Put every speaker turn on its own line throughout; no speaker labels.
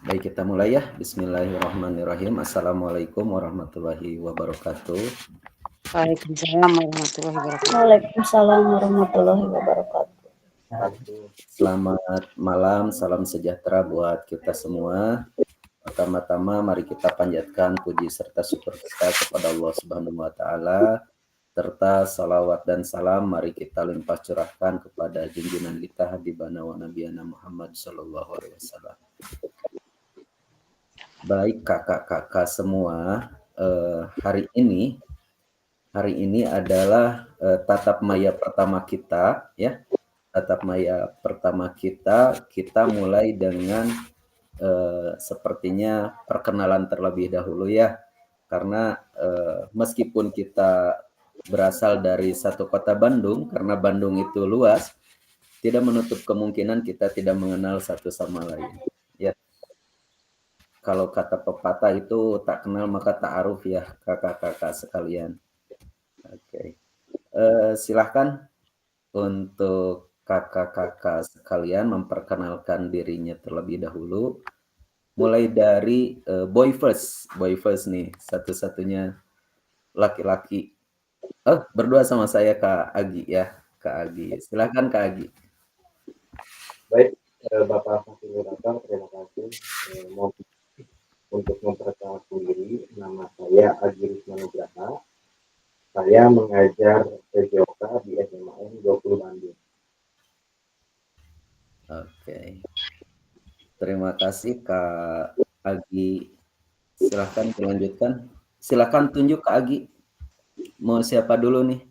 Baik, kita mulai ya. Bismillahirrahmanirrahim. Assalamualaikum warahmatullahi wabarakatuh.
Waalaikumsalam warahmatullahi wabarakatuh.
Waalaikumsalam warahmatullahi wabarakatuh.
Selamat malam, salam sejahtera buat kita semua. Pertama-tama mari kita panjatkan puji serta syukur kita kepada Allah Subhanahu wa taala, serta salawat dan salam mari kita limpah curahkan kepada junjungan kita Habibana wa Nabiyana Muhammad sallallahu alaihi wasallam. Baik kakak-kakak semua, hari ini adalah tatap maya pertama kita ya. Tatap maya pertama kita mulai dengan sepertinya perkenalan terlebih dahulu ya. Karena meskipun kita berasal dari satu kota Bandung, karena Bandung itu luas, tidak menutup kemungkinan kita tidak mengenal satu sama lain. Ya. Kalau kata pepatah itu tak kenal maka ta'aruf ya kakak-kakak sekalian. Oke. Silahkan untuk kakak-kakak sekalian memperkenalkan dirinya terlebih dahulu. Mulai dari boy first nih, satu-satunya laki-laki. Berdua sama saya Kak Agi ya, Kak Agi. Silahkan Kak Agi.
Baik, Bapak Fasilitator, terima kasih. Untuk memperkenalkan diri, nama saya Agi Risma Nugraha. Saya mengajar PJOK di SMAN 20 Bandung.
Oke. Terima kasih Kak Agi. Silahkan dilanjutkan. Silahkan tunjuk Kak Agi. Mau siapa dulu nih?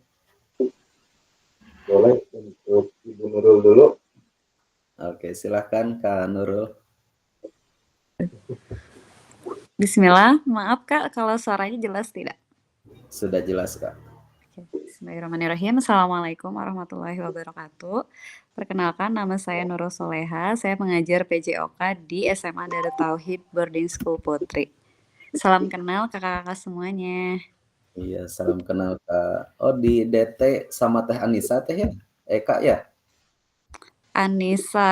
Boleh untuk Ibu Nurul dulu.
Oke, silahkan Kak Nurul.
Bismillah, maaf Kak kalau suaranya jelas tidak?
Sudah jelas Kak.
Bismillahirrahmanirrahim. Assalamualaikum warahmatullahi wabarakatuh. Perkenalkan, nama saya Nurul Soleha. Saya mengajar PJOK di SMA Darut Tauhid Boarding School Putri. Salam kenal kakak-kakak semuanya.
Iya, salam kenal Kak. Oh, di DT sama Teh Anissa Teh ya? Kak ya?
Anissa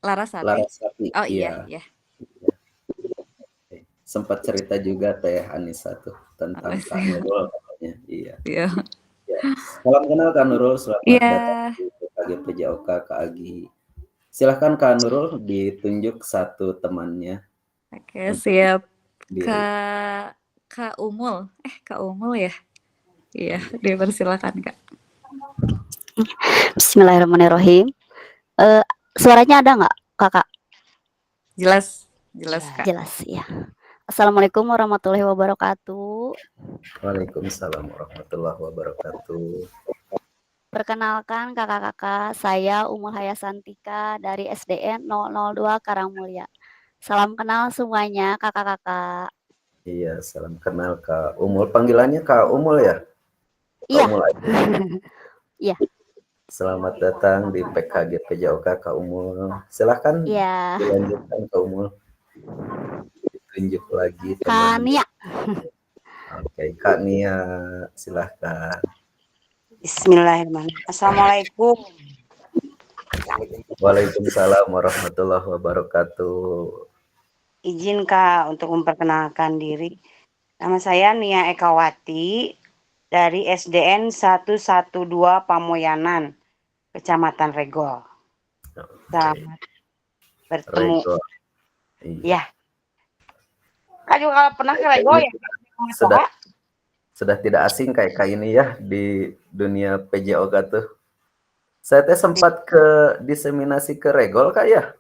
Larasati.
Larasati.
Oh iya.
Sempat cerita juga Teh Anissa tuh tentang Kak Nurul katanya. Iya. Ya. Salam kenal Kak Nurul, selamat datang di PJOK Kak Agi. Silahkan Kak Nurul ditunjuk satu temannya.
Oke, siap. Kak Umul. Kak Umul ya? Iya, dipersilakan Kak.
Bismillahirrahmanirrahim. Suaranya ada nggak Kakak?
Jelas Kak.
Jelas ya. Assalamualaikum warahmatullahi wabarakatuh.
Waalaikumsalam warahmatullahi wabarakatuh.
Perkenalkan kakak-kakak, saya Umul Hayasantika dari SDN 002 Karangmulya. Salam kenal semuanya kakak-kakak.
Iya, salam kenal Kak Umul. Panggilannya Kak Umul ya?
Iya. Iya.
Selamat datang di PKG PJOK Kak Umul. Silahkan dilanjutkan Kak Umul. Ditunjuk lagi
Kak Nia.
Oke, Kak Nia, silahkan.
Bismillahirrahmanirrahim. Assalamualaikum.
Waalaikumsalam warahmatullahi wabarakatuh.
Izin Kak untuk memperkenalkan diri. Nama saya Nia Ekawati dari SDN 112 Pamoyanan, Kecamatan Regol. Selamat bertemu.
Regol.
Iya. Kak juga pernah ke Regol ya?
Sudah tidak asing kayak ini ya di dunia PJOK tuh. Saya teh sempat ke diseminasi ke Regol Kak ya?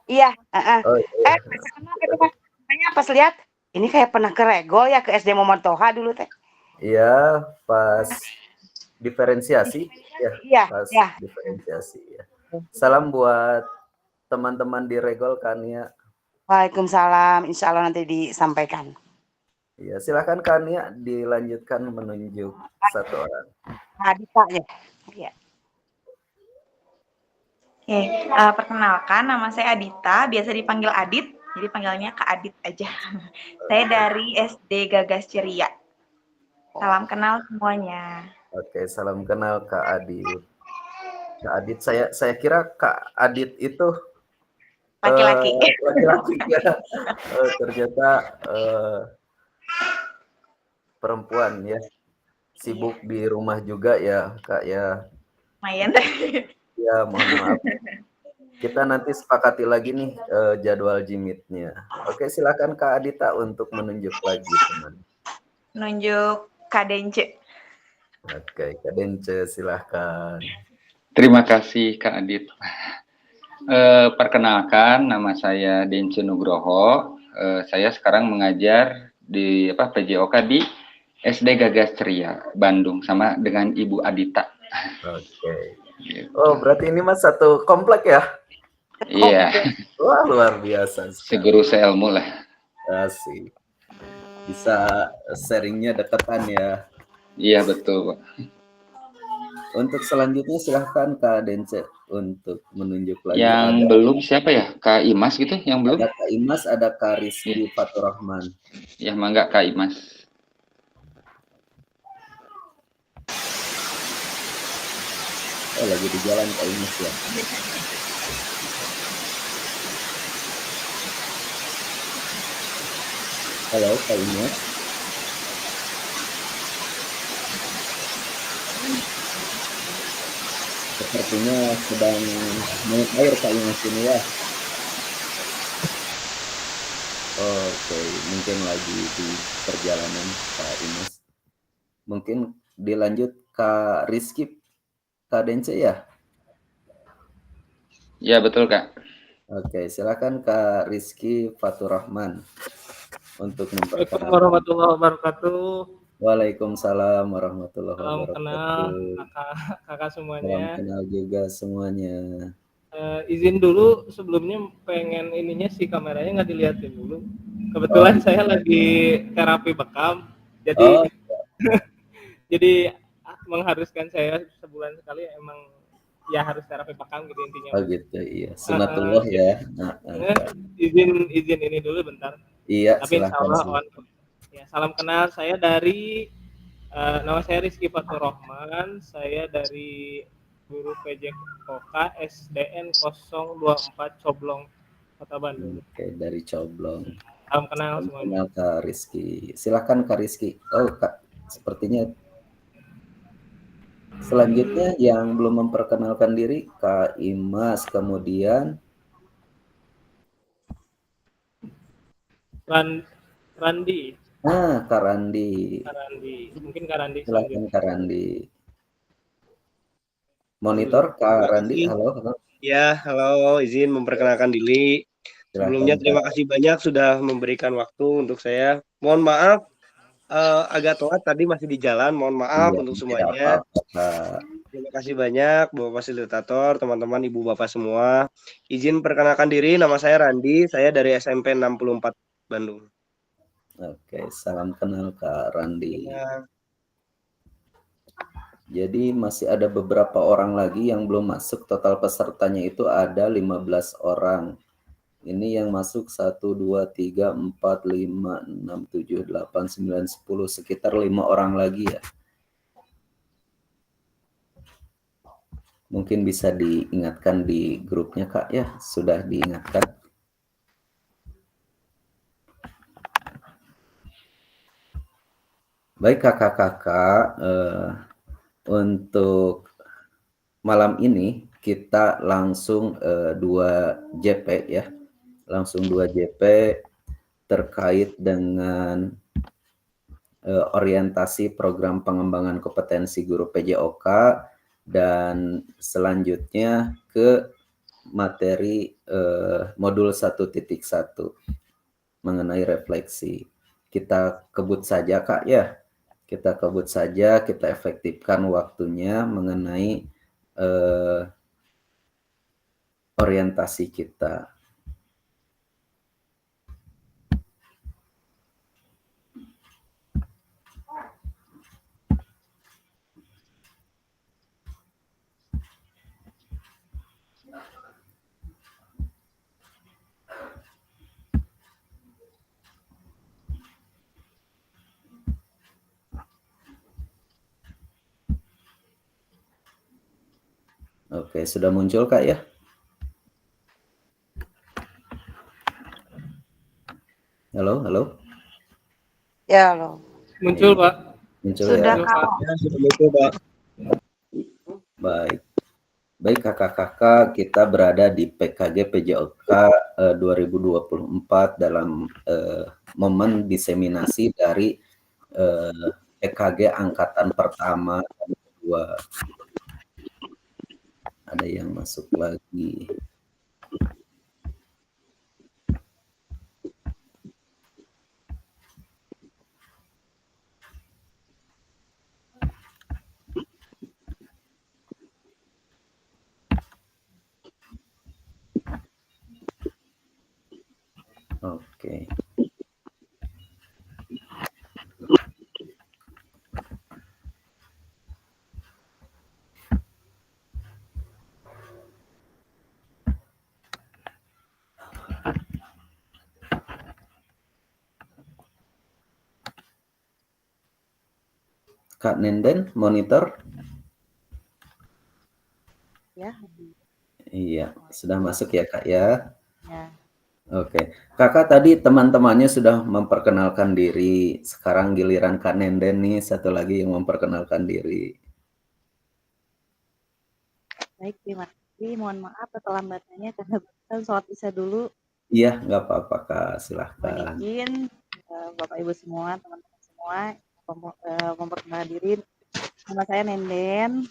Iya.
Oh, iya.
Kayaknya pas lihat ini kayak pernah ke Regol ya, ke SD Muhammad Toha dulu teh.
Iya, pas diferensiasi ya. Diferensiasi ya. Salam buat teman-teman di Regol kan ya.
Waalaikumsalam, insya Allah nanti disampaikan.
Iya, silakan Kania dilanjutkan menunjuk satu orang.
Adita ya. Iya.
Oke, perkenalkan nama saya Adita, biasa dipanggil Adit, jadi panggilnya Kak Adit aja. Saya dari SD Gagas Ceria. Salam kenal semuanya.
Oke, salam kenal Kak Adit. Kak Adit, saya kira Kak Adit itu
Laki-laki.
laki-laki ya. Ternyata perempuan ya. Sibuk di rumah juga ya, Kak ya.
Lumayan.
Ya, mohon maaf. Kita nanti sepakati lagi nih jadwal Jimit-nya. Oke, silakan Kak Adita untuk menunjuk lagi teman.
Nunjuk Kadence.
Oke, Kak Dence silahkan.
Terima kasih Kak Adit. Perkenalkan, nama saya Dence Nugroho. Saya sekarang mengajar di PJOK di SD Gagas Ceria, Bandung, sama dengan Ibu Adita.
Oke.
Gitu.
Oh, berarti ini Mas satu komplek ya?
Iya.
Wah, luar biasa sekali.
Seguru seilmu lah.
Asik. Bisa sharingnya deketan ya.
Iya betul Pak.
Untuk selanjutnya silahkan Kak Dence untuk menunjuk lagi.
Yang belum siapa ya? Kak Imas gitu yang belum?
Ada Kak Imas, ada Kak Rizky Faturrahman.
Ya mangga Kak Imas.
Oh, lagi di jalan Kak Imas ya. Halo Kak Imas. Sepertinya sedang naik air Kak Imas ini ya. Oke, mungkin lagi di perjalanan Kak Imas. Mungkin dilanjut Kak Rizky, Kak Dence ya?
Ya betul Kak.
Oke, silakan Kak Rizky Faturrahman untuk
Assalamualaikum
memperkenalkan.
warahmatullahi wabarakatuh.
Waalaikumsalam warahmatullahi
Salam kenal
wabarakatuh.
kakak
Salam
semuanya.
kenal juga semuanya.
Izin dulu sebelumnya pengen ininya si kameranya nggak dilihatin dulu. Kebetulan saya lagi terapi bekam, jadi jadi mengharuskan saya sebulan sekali emang ya harus terapi bekam gitu intinya.
Oh gitu, iya. Sunatullah ya.
Izin ini dulu bentar.
Iya,
Tapi insya
silahkan.
Allah ya, salam kenal. Saya dari nama saya Rizky Faturrahman. Saya dari guru PJOK SDN 024 Coblong, Kota Bandung.
Oke, dari Coblong.
Salam kenal semuanya.
Kenal Kak Rizky. Silahkan Kak Rizky. Oh Kak, sepertinya selanjutnya yang belum memperkenalkan diri Kak Imas, kemudian
Randi.
Kak Randi.
Mungkin Kak Randi
Silakan
selanjutnya.
Kak Randi. Monitor Kak Randi, halo.
Ya, halo, izin memperkenalkan diri. Sebelumnya terima kasih banyak sudah memberikan waktu untuk saya. Mohon maaf agak telat tadi masih di jalan. Mohon maaf untuk semuanya. Terima kasih banyak Bapak Fasilitator, teman-teman Ibu Bapak semua. Izin perkenalkan diri, nama saya Randi, saya dari SMP 64 Bandung.
Oke, salam kenal Kak Randi.
Ya.
Jadi masih ada beberapa orang lagi yang belum masuk. Total pesertanya itu ada 15 orang. Ini yang masuk 1, 2, 3, 4, 5, 6, 7, 8, 9, 10. Sekitar 5 orang lagi ya. Mungkin bisa diingatkan di grupnya Kak ya. Sudah diingatkan. Baik kakak-kakak. Untuk malam ini kita langsung 2 JP ya. Langsung 2 JP terkait dengan orientasi program pengembangan kompetensi guru PJOK dan selanjutnya ke materi modul 1.1 mengenai refleksi. Kita kebut saja Kak ya. Kita kebut saja, kita efektifkan waktunya mengenai orientasi kita. Oke, sudah muncul Kak ya? Halo, halo.
Ya loh.
Muncul Pak.
Muncul
Sudah
ya.
Kak.
Ya, sudah muncul, Pak.
Baik. Baik kakak-kakak, kita berada di PKG PJOK 2024 dalam momen diseminasi dari EKG angkatan pertama dan kedua. Ada yang masuk lagi. Oke. Kak Nenden, monitor?
Ya.
Iya, sudah masuk ya Kak ya?
Ya.
Oke, Kakak tadi teman-temannya sudah memperkenalkan diri. Sekarang giliran Kak Nenden nih, satu lagi yang memperkenalkan diri.
Baik, terima kasih. Mohon maaf keterlambatannya karena barusan sholat isya dulu.
Iya, nggak apa-apa Kak,
Mohon
silahkan.
izin Bapak Ibu semua, teman-teman semua memperkenalkan diri. Nama saya Nenden.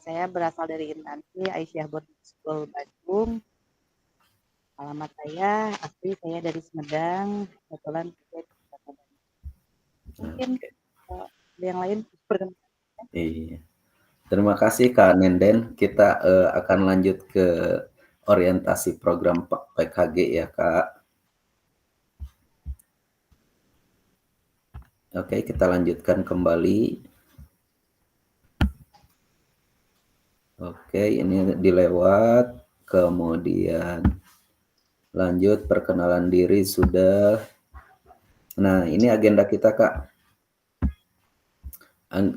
Saya berasal dari Intansi Aisyah Boarding School Bandung. Alamat saya asli saya dari Sumedang. Kebetulan saya di Kota Bandung. Mungkin yang lain perkenalkan.
Iya. Terima kasih Kak Nenden. Kita akan lanjut ke orientasi program PKG ya Kak. Oke, kita lanjutkan kembali. Oke, ini dilewat. Kemudian lanjut perkenalan diri sudah. Nah, ini agenda kita Kak.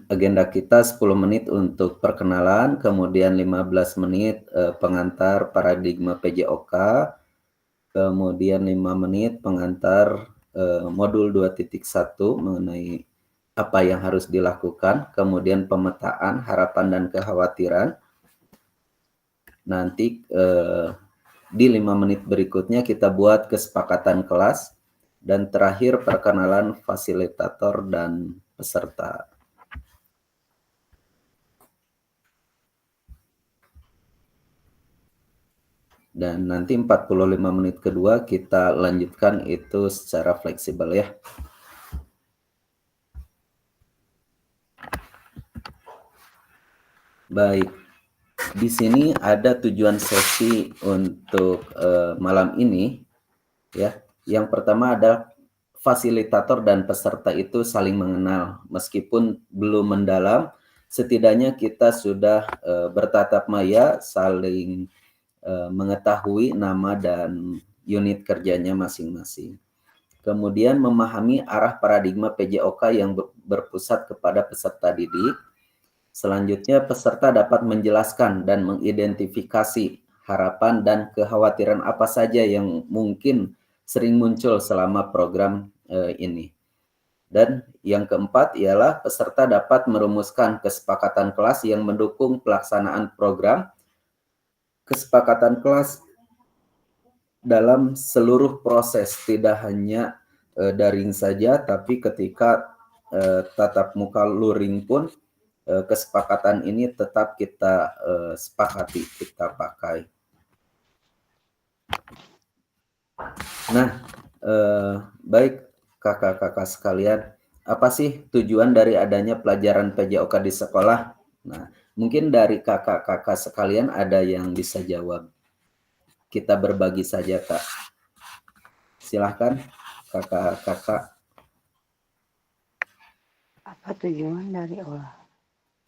Agenda kita 10 menit untuk perkenalan, kemudian 15 menit pengantar paradigma PJOK, kemudian 5 menit pengantar modul 2.1 mengenai apa yang harus dilakukan, kemudian pemetaan harapan dan kekhawatiran. Nanti di 5 menit berikutnya kita buat kesepakatan kelas, dan terakhir perkenalan fasilitator dan peserta. Dan nanti 45 menit kedua kita lanjutkan itu secara fleksibel ya. Baik, di sini ada tujuan sesi untuk malam ini ya. Yang pertama adalah fasilitator dan peserta itu saling mengenal, meskipun belum mendalam, setidaknya kita sudah bertatap maya, saling mengetahui nama dan unit kerjanya masing-masing. Kemudian memahami arah paradigma PJOK yang berpusat kepada peserta didik. Selanjutnya peserta dapat menjelaskan dan mengidentifikasi harapan dan kekhawatiran apa saja yang mungkin sering muncul selama program ini. Dan yang keempat ialah peserta dapat merumuskan kesepakatan kelas yang mendukung pelaksanaan program. Kesepakatan kelas dalam seluruh proses, tidak hanya daring saja, tapi ketika tatap muka luring pun kesepakatan ini tetap kita sepakati, kita pakai. Nah, baik kakak-kakak sekalian, apa sih tujuan dari adanya pelajaran PJOK di sekolah? Nah, mungkin dari kakak-kakak sekalian ada yang bisa jawab. Kita berbagi saja, Kak. Silahkan, kakak-kakak.
Apa tujuan dari olah?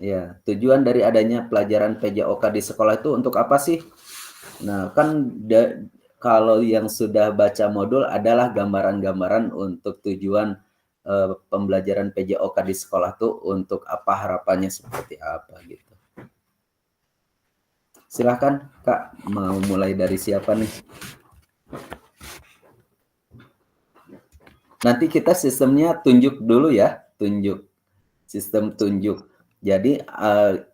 Ya, tujuan dari adanya pelajaran PJOK di sekolah itu untuk apa sih? Nah, kan kalau yang sudah baca modul adalah gambaran-gambaran untuk tujuan pembelajaran PJOK di sekolah tuh untuk apa, harapannya seperti apa gitu. Silahkan Kak, mau mulai dari siapa nih? Nanti kita sistemnya tunjuk dulu ya, tunjuk. Sistem tunjuk. Jadi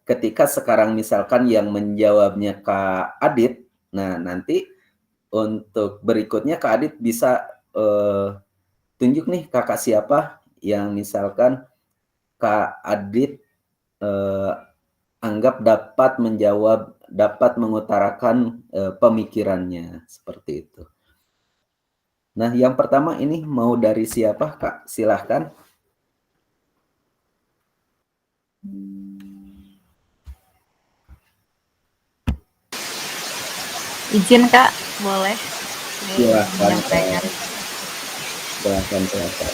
ketika sekarang misalkan yang menjawabnya Kak Adit, nah nanti untuk berikutnya Kak Adit bisa tunjuk nih kakak siapa yang misalkan Kak Adit anggap dapat menjawab, dapat mengutarakan pemikirannya seperti itu. Nah, yang pertama ini mau dari siapa, Kak? Silahkan.
Izin Kak, boleh
Silahkan,
menyampaikan.
Silahkan.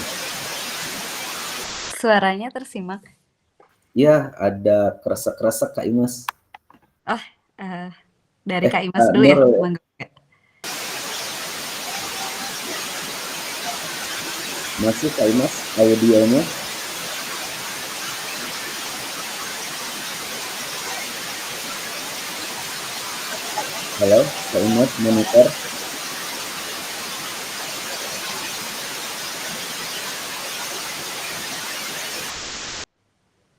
Suaranya tersimak.
Ya, ada kresek-kresek Kak Imas.
Oh, dari Kak Imas dulu ya.
Nurul. Masih Kak Imas audionya? Halo, Kak Imas monitor.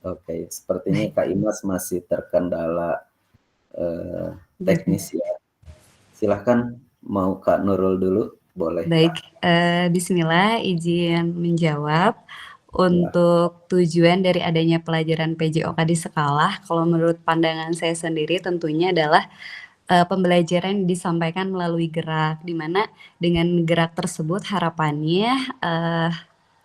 Oke, sepertinya Kak Imas masih terkendala teknis ya. Silahkan, mau Kak Nurul dulu, boleh.
Baik, bismillah, izin menjawab. Untuk tujuan dari adanya pelajaran PJOK di sekolah, kalau menurut pandangan saya sendiri tentunya adalah pembelajaran disampaikan melalui gerak, di mana dengan gerak tersebut harapannya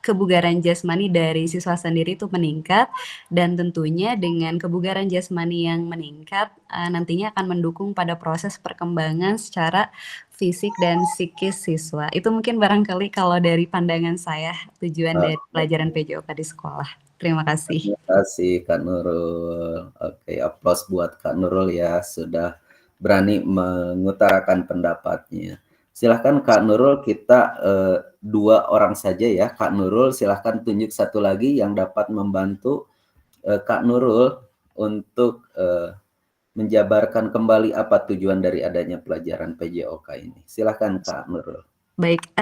kebugaran jasmani dari siswa sendiri itu meningkat, dan tentunya dengan kebugaran jasmani yang meningkat nantinya akan mendukung pada proses perkembangan secara fisik dan psikis siswa. Itu mungkin barangkali kalau dari pandangan saya tujuan dari pelajaran PJOK di sekolah. Terima kasih.
Terima kasih Kak Nurul. Oke, aplaus buat Kak Nurul ya, sudah berani mengutarakan pendapatnya. Silahkan Kak Nurul, kita 2 orang saja ya. Kak Nurul silahkan tunjuk satu lagi yang dapat membantu Kak Nurul untuk menjabarkan kembali apa tujuan dari adanya pelajaran PJOK ini. Silahkan Kak Nurul.
Baik,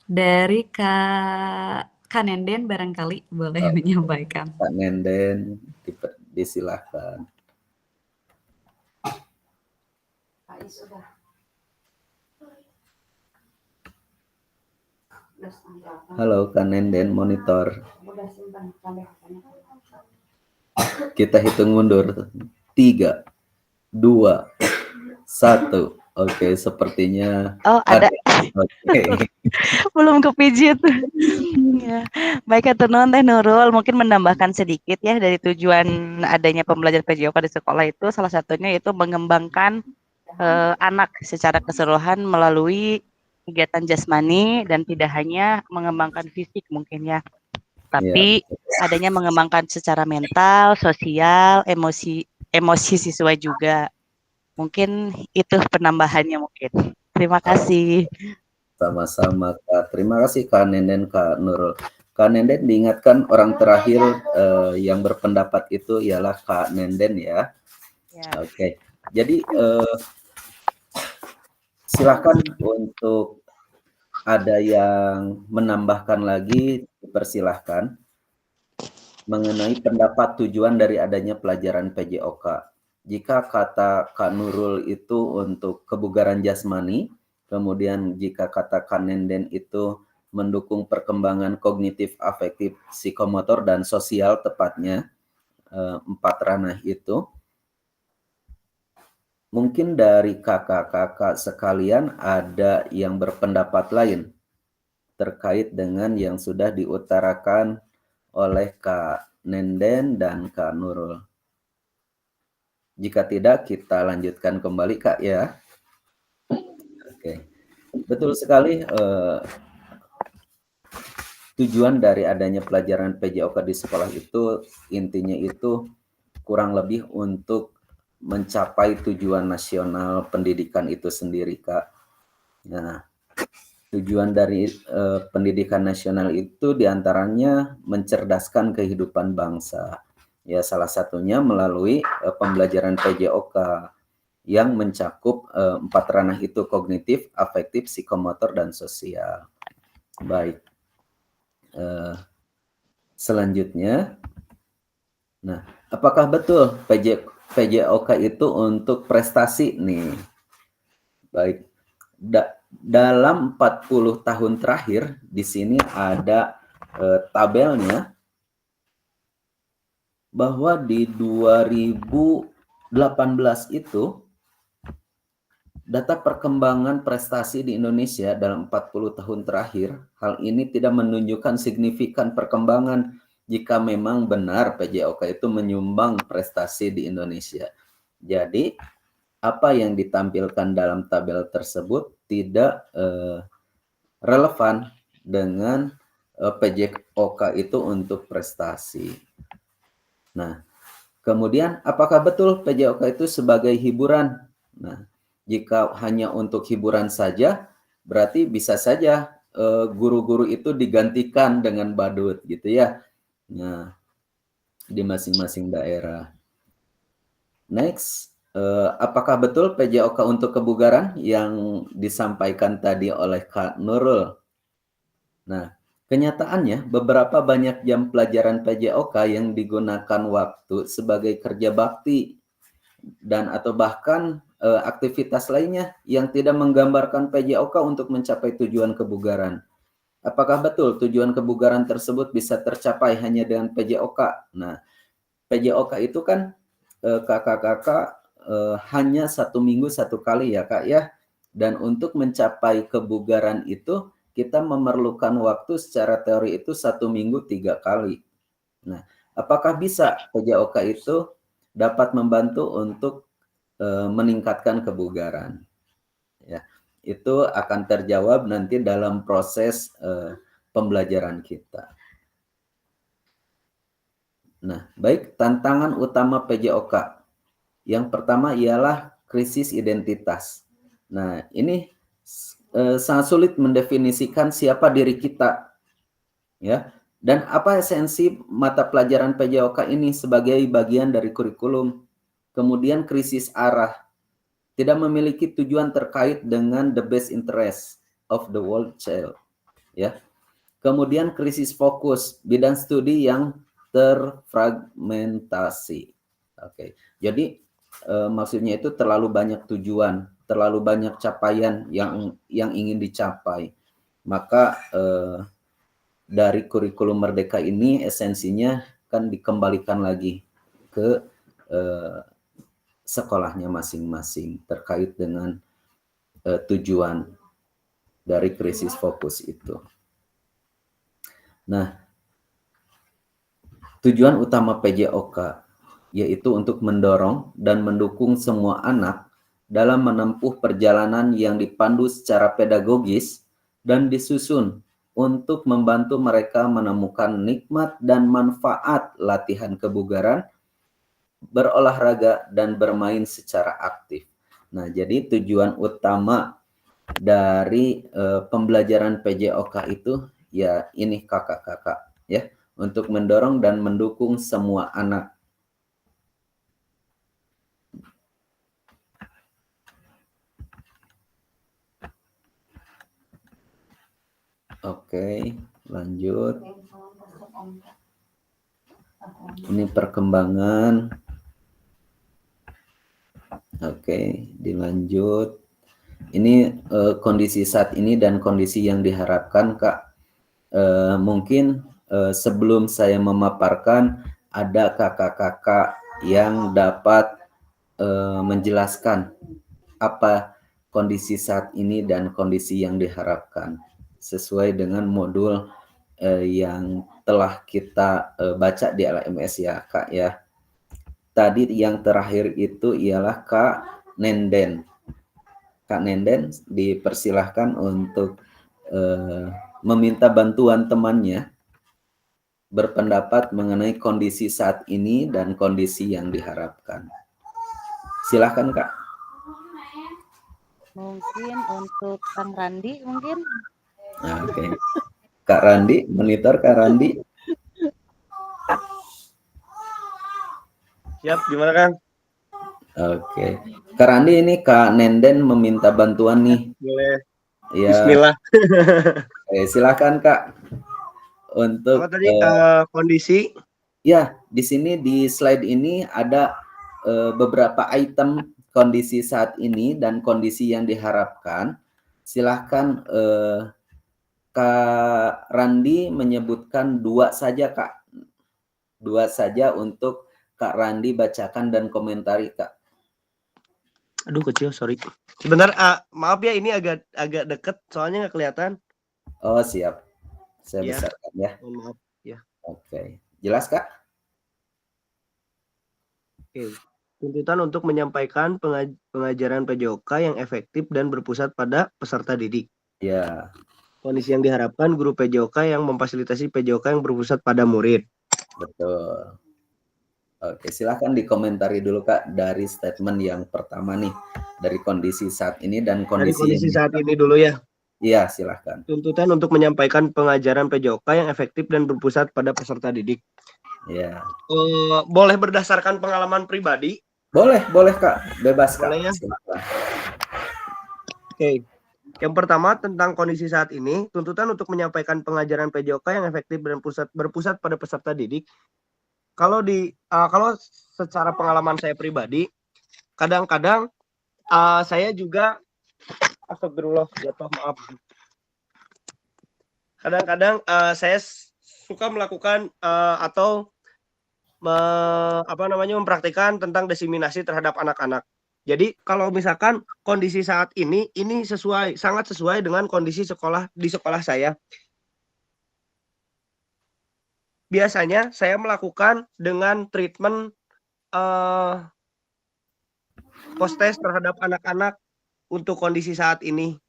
dari Kak Nenden barangkali boleh menyampaikan.
Kak Nenden, disilahkan. Halo Kak Nenden, monitor. Kita hitung mundur. 3, 2, 1. Oke, sepertinya
ada.
Oke.
Belum kepijit. Ya. Baik, Aturnuhun Teh Nurul, mungkin menambahkan sedikit ya dari tujuan adanya pembelajaran PJOK di sekolah itu salah satunya itu mengembangkan anak secara keseluruhan melalui kegiatan jasmani dan tidak hanya mengembangkan fisik mungkin ya, tapi adanya mengembangkan secara mental, sosial, emosi siswa juga. Mungkin itu penambahannya mungkin. Terima kasih.
Sama-sama Kak. Terima kasih Kak Nenden, Kak Nurul. Kak Nenden diingatkan orang terakhir yang berpendapat itu ialah Kak Nenden ya. Oke. Jadi silakan untuk ada yang menambahkan lagi, dipersilahkan mengenai pendapat tujuan dari adanya pelajaran PJOK. Jika kata Kak Nurul itu untuk kebugaran jasmani, kemudian jika kata Kak Nenden itu mendukung perkembangan kognitif, afektif, psikomotor, dan sosial tepatnya, 4 ranah itu. Mungkin dari kakak-kakak sekalian ada yang berpendapat lain terkait dengan yang sudah diutarakan oleh Kak Nenden dan Kak Nurul. Jika tidak, kita lanjutkan kembali Kak ya. Oke, betul sekali. Tujuan dari adanya pelajaran PJOK di sekolah itu intinya itu kurang lebih untuk mencapai tujuan nasional pendidikan itu sendiri Kak. Nah, tujuan dari pendidikan nasional itu diantaranya mencerdaskan kehidupan bangsa. Ya, salah satunya melalui pembelajaran PJOK yang mencakup 4 ranah itu: kognitif, afektif, psikomotor, dan sosial. Baik. Selanjutnya, nah, apakah betul PJOK itu untuk prestasi nih? Baik. Dalam 40 tahun terakhir, di sini ada tabelnya, bahwa di 2018 itu data perkembangan prestasi di Indonesia dalam 40 tahun terakhir, hal ini tidak menunjukkan signifikan perkembangan jika memang benar PJOK itu menyumbang prestasi di Indonesia. Jadi, apa yang ditampilkan dalam tabel tersebut tidak relevan dengan PJOK itu untuk prestasi. Nah, kemudian apakah betul PJOK itu sebagai hiburan? Nah, jika hanya untuk hiburan saja, berarti bisa saja guru-guru itu digantikan dengan badut gitu ya. Nah, di masing-masing daerah. Next, apakah betul PJOK untuk kebugaran yang disampaikan tadi oleh Kak Nurul? Nah, kenyataannya beberapa banyak jam pelajaran PJOK yang digunakan waktu sebagai kerja bakti dan atau bahkan aktivitas lainnya yang tidak menggambarkan PJOK untuk mencapai tujuan kebugaran. Apakah betul tujuan kebugaran tersebut bisa tercapai hanya dengan PJOK? Nah, PJOK itu kan kakak-kakak hanya 1 minggu 1 kali ya Kak ya. Dan untuk mencapai kebugaran itu kita memerlukan waktu secara teori itu 1 minggu 3 kali. Nah, apakah bisa PJOK itu dapat membantu untuk meningkatkan kebugaran? Ya, itu akan terjawab nanti dalam proses pembelajaran kita. Nah, baik, tantangan utama PJOK. Yang pertama ialah krisis identitas. Nah, ini sangat sulit mendefinisikan siapa diri kita. Ya, dan apa esensi mata pelajaran PJOK ini sebagai bagian dari kurikulum. Kemudian krisis arah. Tidak memiliki tujuan terkait dengan the best interest of the world child. Ya. Kemudian krisis fokus, bidang studi yang terfragmentasi. Oke. Jadi maksudnya itu terlalu banyak tujuan, terlalu banyak capaian yang ingin dicapai. Maka dari kurikulum Merdeka ini esensinya kan dikembalikan lagi ke sekolahnya masing-masing terkait dengan tujuan dari krisis fokus itu. Nah, tujuan utama PJOK yaitu untuk mendorong dan mendukung semua anak dalam menempuh perjalanan yang dipandu secara pedagogis dan disusun untuk membantu mereka menemukan nikmat dan manfaat latihan kebugaran, berolahraga, dan bermain secara aktif. Nah, jadi tujuan utama dari pembelajaran PJOK itu ya ini kakak-kakak ya, untuk mendorong dan mendukung semua anak. Oke, lanjut. Ini perkembangan. Oke, dilanjut. Ini kondisi saat ini dan kondisi yang diharapkan, Kak. Mungkin sebelum saya memaparkan, ada kakak-kakak yang dapat menjelaskan apa kondisi saat ini dan kondisi yang diharapkan sesuai dengan modul yang telah kita baca di LMS ya Kak ya. Tadi yang terakhir itu ialah Kak Nenden. Kak Nenden dipersilahkan untuk meminta bantuan temannya berpendapat mengenai kondisi saat ini dan kondisi yang diharapkan. Silahkan Kak.
Mungkin untuk Kang Randi mungkin.
Nah, oke. Kak Randi, monitor Kak Randi.
Siap, gimana Kang?
Oke. Kak Randi, ini Kak Nenden meminta bantuan nih.
Boleh.
Ya,
Bismillah.
silakan Kak untuk
Apa tadi kondisi?
ya, di sini di slide ini ada beberapa item kondisi saat ini dan kondisi yang diharapkan. Silahkan Kak Randi menyebutkan 2 saja Kak. 2 saja untuk Kak Randi bacakan dan komentari Kak.
Aduh kecil, sorry. Sebentar, maaf ya ini agak deket, soalnya nggak kelihatan.
Oh siap, saya
Ya.
besarkan ya.
Mohon maaf ya.
Oke, jelas Kak?
Oke. Tuntutan untuk menyampaikan pengajaran PJOK yang efektif dan berpusat pada peserta didik.
Ya.
Kondisi yang diharapkan guru PJOK yang memfasilitasi PJOK yang berpusat pada murid.
Betul. Oke, silahkan dikomentari dulu Kak dari statement yang pertama nih, dari kondisi saat ini dan
Dari
kondisi
kondisi saat ini dulu ya.
Iya, silahkan.
Tuntutan untuk menyampaikan pengajaran PJOK yang efektif dan berpusat pada peserta didik.
Ya.
Boleh berdasarkan pengalaman pribadi?
Boleh Kak, bebas Kak.
Boleh ya.
Silakan.
Oke. Yang pertama tentang kondisi saat ini, tuntutan untuk menyampaikan pengajaran PJOK yang efektif dan berpusat pada peserta didik. Kalau secara pengalaman saya pribadi, kadang-kadang saya juga, astagfirullah, jatuh, maaf. Kadang-kadang saya suka melakukan atau mempraktikkan tentang diseminasi terhadap anak-anak. Jadi kalau misalkan kondisi saat ini sangat sesuai dengan kondisi di sekolah saya. Biasanya saya melakukan dengan treatment post-test terhadap anak-anak untuk kondisi saat ini.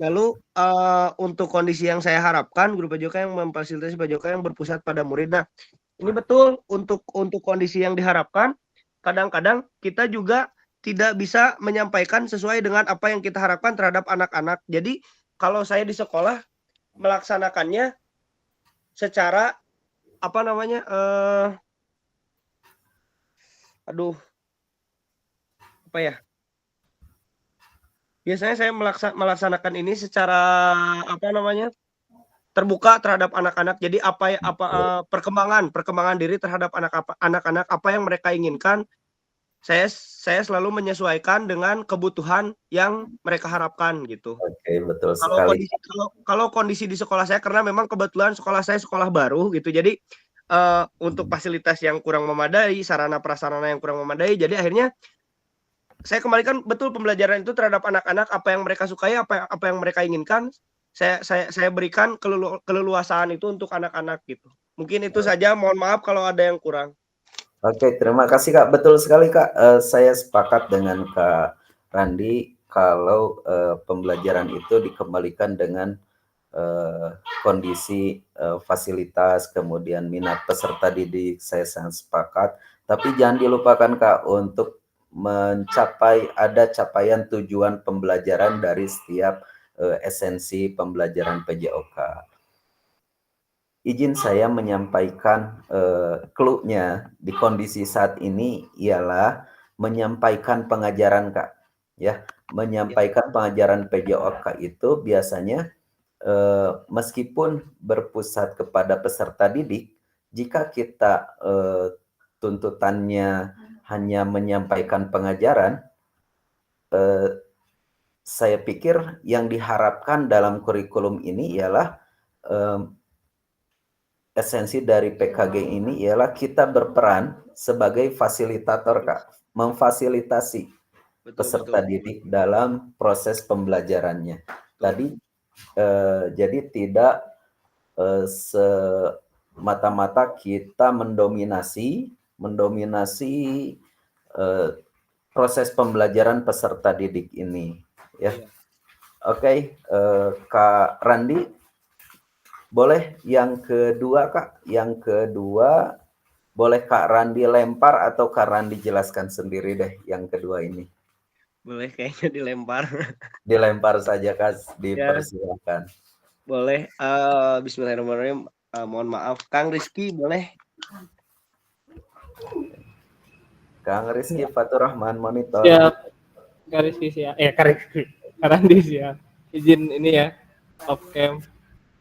Lalu untuk kondisi yang saya harapkan, guru PJOK yang memfasilitasi PJOK yang berpusat pada murid. Nah, ini betul untuk kondisi yang diharapkan. Kadang-kadang kita juga tidak bisa menyampaikan sesuai dengan apa yang kita harapkan terhadap anak-anak. Jadi kalau saya di sekolah melaksanakannya secara biasanya saya melaksanakan ini secara terbuka terhadap anak-anak. Jadi perkembangan diri terhadap anak-anak, apa yang mereka inginkan, saya selalu menyesuaikan dengan kebutuhan yang mereka harapkan gitu.
Oke, betul sekali.
Kalau kondisi di sekolah saya, karena memang kebetulan sekolah saya sekolah baru gitu, jadi untuk fasilitas yang kurang memadai, sarana prasarana yang kurang memadai, jadi akhirnya saya kembalikan betul pembelajaran itu terhadap anak-anak, apa yang mereka sukai, apa yang mereka inginkan, saya berikan keleluasaan itu untuk anak-anak gitu. Mungkin itu saja, mohon maaf kalau ada yang kurang.
Oke, terima kasih Kak. Betul sekali Kak. Saya sepakat dengan Kak Randi kalau pembelajaran itu dikembalikan dengan kondisi fasilitas, kemudian minat peserta didik, saya sangat sepakat. Tapi jangan dilupakan Kak untuk ada capaian tujuan pembelajaran dari setiap esensi pembelajaran PJOK. Izin saya menyampaikan clue-nya di kondisi saat ini ialah menyampaikan pengajaran Kak. Ya, menyampaikan pengajaran PJOK itu biasanya meskipun berpusat kepada peserta didik, jika kita tuntutannya hanya menyampaikan pengajaran, saya pikir yang diharapkan dalam kurikulum ini ialah esensi dari PKG ini ialah kita berperan sebagai fasilitator Kak, memfasilitasi peserta didik dalam proses pembelajarannya. Tadi jadi tidak semata-mata kita mendominasi proses pembelajaran peserta didik ini ya. Oke, Kak Randi, boleh yang kedua Kak, yang kedua boleh Kak Randi lempar atau Kak Randi jelaskan sendiri deh yang kedua ini.
Boleh kayaknya dilempar.
Dilempar saja Kak, dipersilakan.
Boleh. Bismillahirrahmanirrahim. Mohon maaf, Kang Rizky boleh
Kang Rizky Faturrahman monitor.
Siap. Rizky siap. Karandi siap. Izin ini ya, off cam.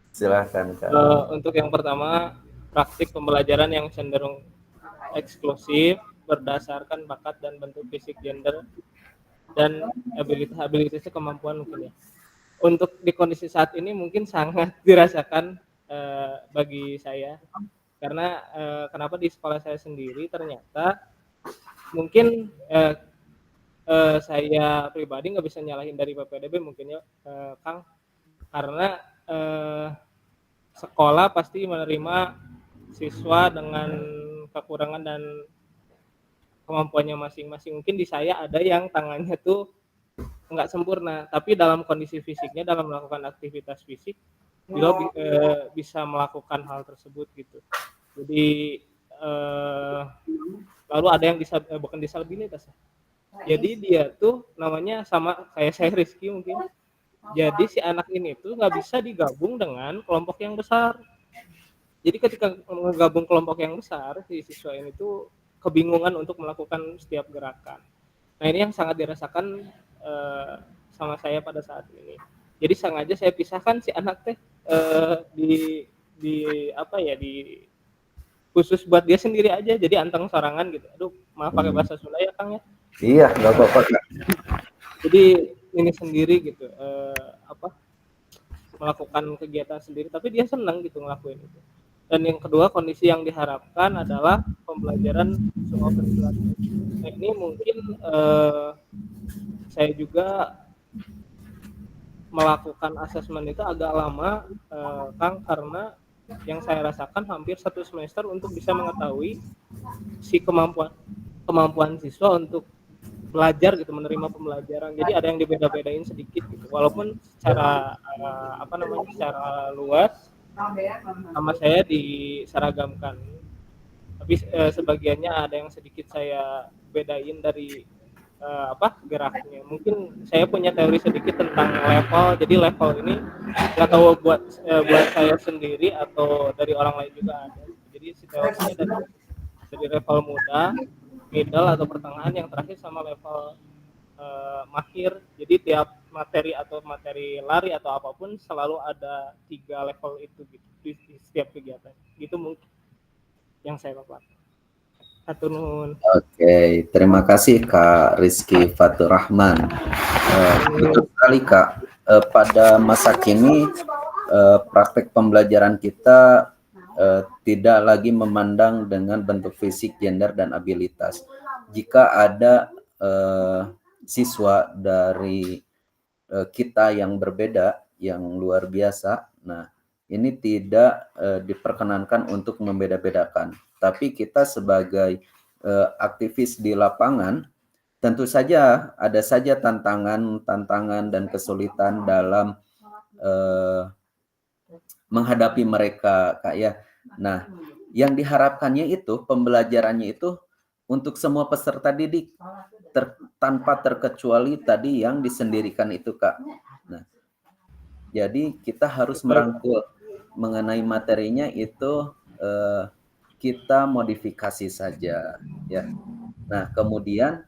Silahkan Kak.
Untuk yang pertama, praktik pembelajaran yang cenderung eksklusif berdasarkan bakat dan bentuk fisik gender dan abilitas kemampuan mungkin ya. Untuk di kondisi saat ini mungkin sangat dirasakan bagi saya karena kenapa di sekolah saya sendiri ternyata mungkin saya pribadi nggak bisa nyalahin dari PPDB mungkin ya Kang, karena sekolah pasti menerima siswa dengan kekurangan dan kemampuannya masing-masing. Mungkin di saya ada yang tangannya tuh nggak sempurna, tapi dalam kondisi fisiknya, dalam melakukan aktivitas fisik, beliau bisa melakukan hal tersebut gitu. Jadi lalu ada yang bukan disabilitas. Jadi dia tuh namanya sama kayak saya Rizky mungkin. Jadi si anak ini tuh nggak bisa digabung dengan kelompok yang besar. Jadi ketika menggabung kelompok yang besar, si siswa ini tuh kebingungan untuk melakukan setiap gerakan. Nah ini yang sangat dirasakan sama saya pada saat ini. Jadi sengaja saya pisahkan si anak teh di khusus buat dia sendiri aja. Jadi anteng sorangan gitu. Aduh, maaf pakai bahasa Sunda ya Kang ya.
Iya, nggak apa-apa Kak.
Jadi ini sendiri gitu, melakukan kegiatan sendiri, tapi dia senang gitu ngelakuin itu. Dan yang kedua, kondisi yang diharapkan adalah pembelajaran semua perilaku. Nah ini mungkin saya juga melakukan asesmen itu agak lama, Kang, karena yang saya rasakan hampir 1 semester untuk bisa mengetahui si kemampuan siswa untuk belajar gitu, menerima pembelajaran. Jadi ada yang dibeda-bedain sedikit gitu. Walaupun secara secara luas sama saya diseragamkan. Tapi sebagiannya ada yang sedikit saya bedain dari geraknya. Mungkin saya punya teori sedikit tentang level. Jadi level ini nggak tahu buat saya sendiri atau dari orang lain juga ada. Jadi si teorinya dari level muda, middle atau pertengahan, yang terakhir sama level mahir. Jadi tiap materi atau materi lari atau apapun selalu ada 3 level itu gitu di setiap kegiatan. Gitu mungkin yang saya lakukan. Aturnuhun.
Oke, terima kasih Kak Rizky Faturrahman. Betul sekali Kak. Pada masa kini praktek pembelajaran kita tidak lagi memandang dengan bentuk fisik, gender, dan abilitas. Jika ada siswa dari kita yang berbeda, yang luar biasa, nah ini tidak diperkenankan untuk membeda-bedakan. Tapi kita sebagai aktivis di lapangan, tentu saja ada saja tantangan dan kesulitan dalam menghadapi mereka, Kak ya. Nah, yang diharapkannya itu pembelajarannya itu untuk semua peserta didik tanpa terkecuali tadi yang disendirikan itu, Kak. Nah, jadi kita harus merangkul mengenai materinya itu kita modifikasi saja, ya. Nah, kemudian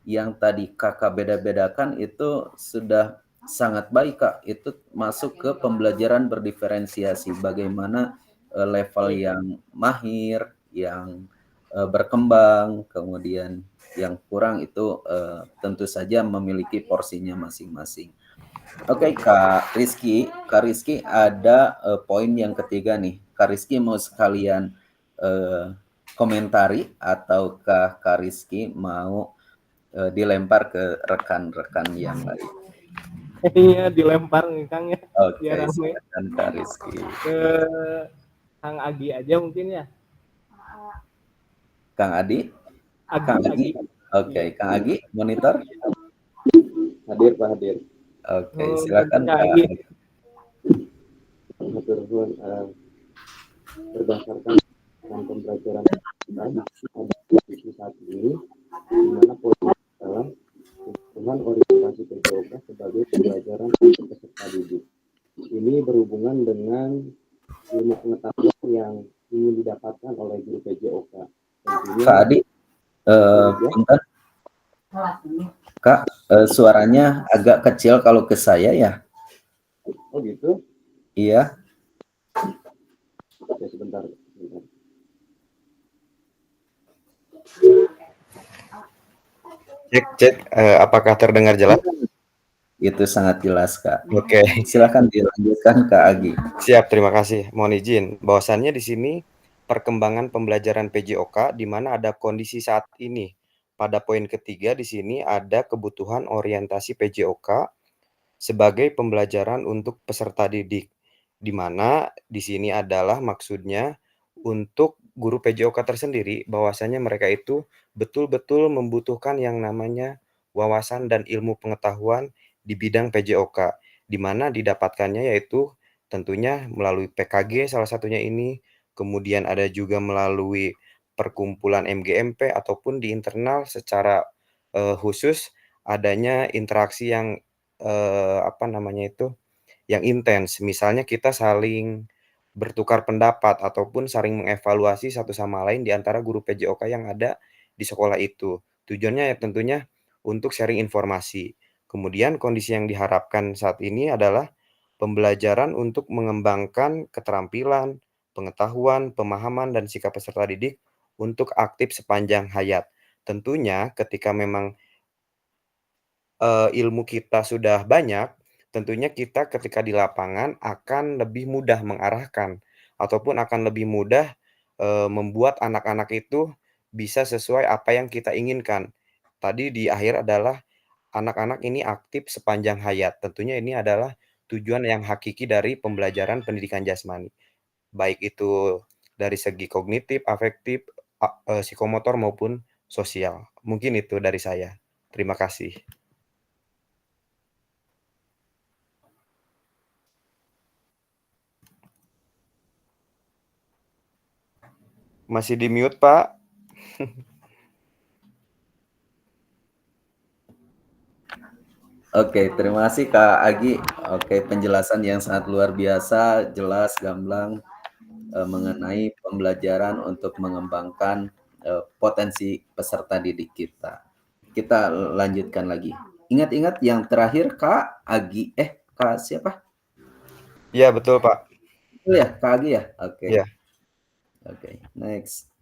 yang tadi Kakak beda-bedakan itu sudah sangat baik, Kak. Itu masuk ke pembelajaran berdiferensiasi, bagaimana level yang mahir, yang berkembang, kemudian yang kurang itu tentu saja memiliki porsinya masing-masing. Oke, Kak Rizky ada poin yang ketiga nih. Kak Rizky mau sekalian komentari ataukah Kak Rizky mau dilempar ke rekan-rekan yang lain?
Iya, dilempar nih Kang ya.
Oke, silakan Kak Rizky.
Ke Kang Adi aja mungkin ya.
Kang Adi? Kang Adi. Oke, Kang Adi, monitor.
Hadir, Pak, hadir.
Oke, silakan Kak Adi.
Berdasarkan pembelajaran ada di saat ini, di mana poin dalam dengan orientasi PJOK sebagai pembelajaran untuk peserta didik. Ini berhubungan dengan ilmu pengetahuan yang ingin didapatkan oleh guru PJOK. Tentunya,
Kak Adi, punten. Kak, suaranya agak kecil kalau ke saya ya.
Oh gitu?
Iya.
Oke, sebentar.
Cek, apakah terdengar jelas?
Itu sangat jelas, Kak.
Oke.
Silakan dilanjutkan, Kak Agi.
Siap, terima kasih. Mohon izin, bahwasannya di sini perkembangan pembelajaran PJOK di mana ada kondisi saat ini. Pada poin ketiga di sini ada kebutuhan orientasi PJOK sebagai pembelajaran untuk peserta didik. Di mana di sini adalah maksudnya untuk guru PJOK tersendiri bahwasanya mereka itu betul-betul membutuhkan yang namanya wawasan dan ilmu pengetahuan di bidang PJOK, di mana didapatkannya yaitu tentunya melalui PKG salah satunya ini, kemudian ada juga melalui perkumpulan MGMP ataupun di internal secara khusus adanya interaksi yang yang intens. Misalnya kita saling bertukar pendapat ataupun saling mengevaluasi satu sama lain di antara guru PJOK yang ada di sekolah itu. Tujuannya ya tentunya untuk sharing informasi. Kemudian kondisi yang diharapkan saat ini adalah pembelajaran untuk mengembangkan keterampilan, pengetahuan, pemahaman, dan sikap peserta didik untuk aktif sepanjang hayat. Tentunya ketika memang ilmu kita sudah banyak, tentunya kita ketika di lapangan akan lebih mudah mengarahkan ataupun akan lebih mudah membuat anak-anak itu bisa sesuai apa yang kita inginkan. Tadi di akhir adalah anak-anak ini aktif sepanjang hayat. Tentunya ini adalah tujuan yang hakiki dari pembelajaran pendidikan jasmani. Baik itu dari segi kognitif, afektif, psikomotor maupun sosial. Mungkin itu dari saya. Terima kasih. Masih di mute, Pak.
Oke, terima kasih Kak Agi. Oke, penjelasan yang sangat luar biasa, jelas, gamblang mengenai pembelajaran untuk mengembangkan potensi peserta didik kita. Kita lanjutkan lagi. Ingat-ingat yang terakhir Kak Agi, Kak siapa?
Iya, betul, Pak.
Betul ya, Kak Agi ya? Oke.
Iya.
Oke, next.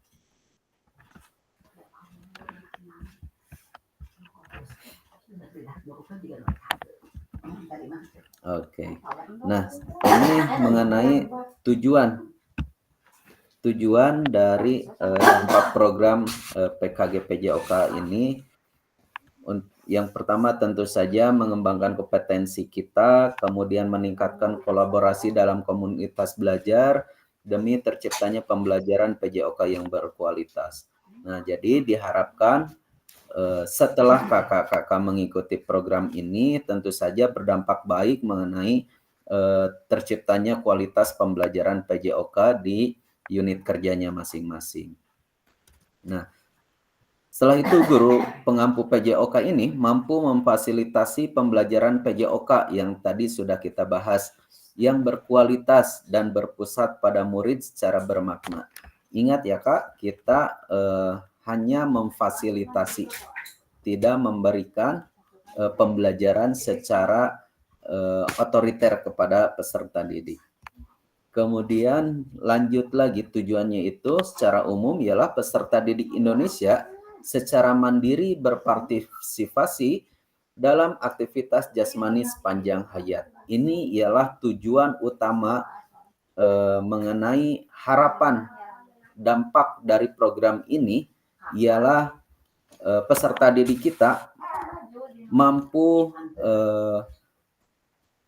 Oke. Nah, ini mengenai tujuan dari dampak program PKG PJOK ini. Yang pertama tentu saja mengembangkan kompetensi kita, kemudian meningkatkan kolaborasi dalam komunitas belajar demi terciptanya pembelajaran PJOK yang berkualitas. Nah, jadi diharapkan setelah kakak-kakak mengikuti program ini tentu saja berdampak baik mengenai terciptanya kualitas pembelajaran PJOK di unit kerjanya masing-masing. Nah, setelah itu guru pengampu PJOK ini mampu memfasilitasi pembelajaran PJOK yang tadi sudah kita bahas, yang berkualitas dan berpusat pada murid secara bermakna. Ingat ya Kak, kita hanya memfasilitasi, tidak memberikan pembelajaran secara otoriter kepada peserta didik. Kemudian lanjut lagi, tujuannya itu secara umum ialah peserta didik Indonesia secara mandiri berpartisipasi dalam aktivitas jasmani sepanjang hayat. Ini ialah tujuan utama mengenai harapan dampak dari program ini ialah peserta didik kita mampu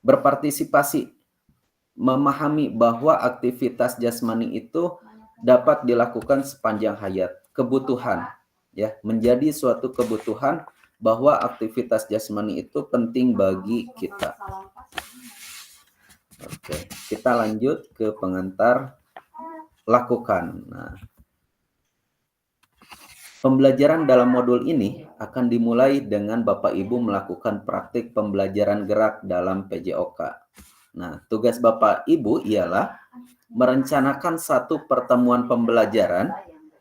berpartisipasi, memahami bahwa aktivitas jasmani itu dapat dilakukan sepanjang hayat. Kebutuhan, ya, menjadi suatu kebutuhan bahwa aktivitas jasmani itu penting bagi kita. Oke, kita lanjut ke pengantar lakukan. Nah, pembelajaran dalam modul ini akan dimulai dengan Bapak Ibu melakukan praktik pembelajaran gerak dalam PJOK. Nah, tugas Bapak Ibu ialah merencanakan satu pertemuan pembelajaran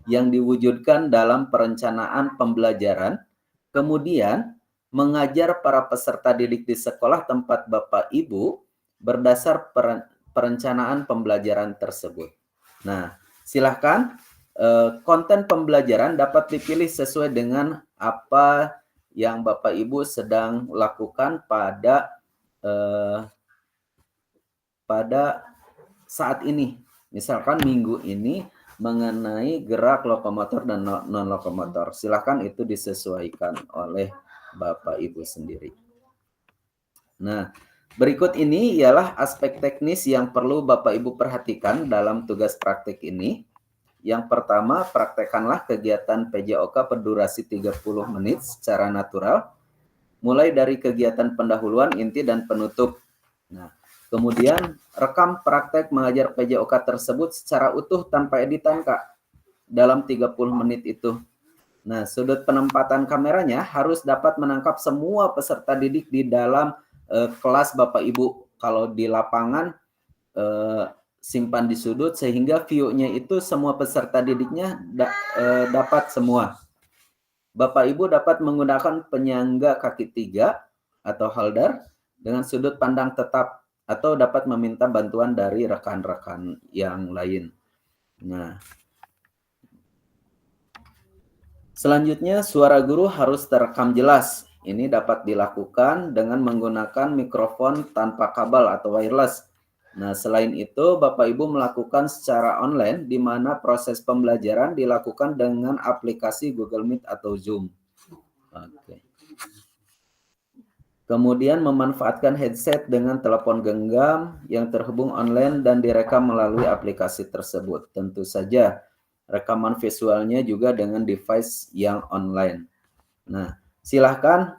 yang diwujudkan dalam perencanaan pembelajaran, kemudian mengajar para peserta didik di sekolah tempat Bapak Ibu berdasar perencanaan pembelajaran tersebut. Nah, silahkan konten pembelajaran dapat dipilih sesuai dengan apa yang Bapak Ibu sedang lakukan pada saat ini. Misalkan minggu ini mengenai gerak lokomotor dan non-lokomotor. Silahkan itu disesuaikan oleh Bapak Ibu sendiri. Nah, berikut ini ialah aspek teknis yang perlu Bapak Ibu perhatikan dalam tugas praktik ini. Yang pertama, praktekkanlah kegiatan PJOK berdurasi 30 menit secara natural, mulai dari kegiatan pendahuluan, inti, dan penutup. Nah, kemudian rekam praktek mengajar PJOK tersebut secara utuh tanpa editan, Kak, dalam 30 menit itu. Nah, sudut penempatan kameranya harus dapat menangkap semua peserta didik di dalam kelas Bapak Ibu. Kalau di lapangan, simpan di sudut sehingga view-nya itu semua peserta didiknya dapat semua. Bapak Ibu dapat menggunakan penyangga kaki 3 atau holder dengan sudut pandang tetap atau dapat meminta bantuan dari rekan-rekan yang lain. Nah, selanjutnya suara guru harus terekam jelas. Ini dapat dilakukan dengan menggunakan mikrofon tanpa kabel atau wireless. Nah, selain itu, Bapak Ibu melakukan secara online, di mana proses pembelajaran dilakukan dengan aplikasi Google Meet atau Zoom. Oke. Kemudian memanfaatkan headset dengan telepon genggam yang terhubung online dan direkam melalui aplikasi tersebut. Tentu saja, rekaman visualnya juga dengan device yang online. Nah, silahkan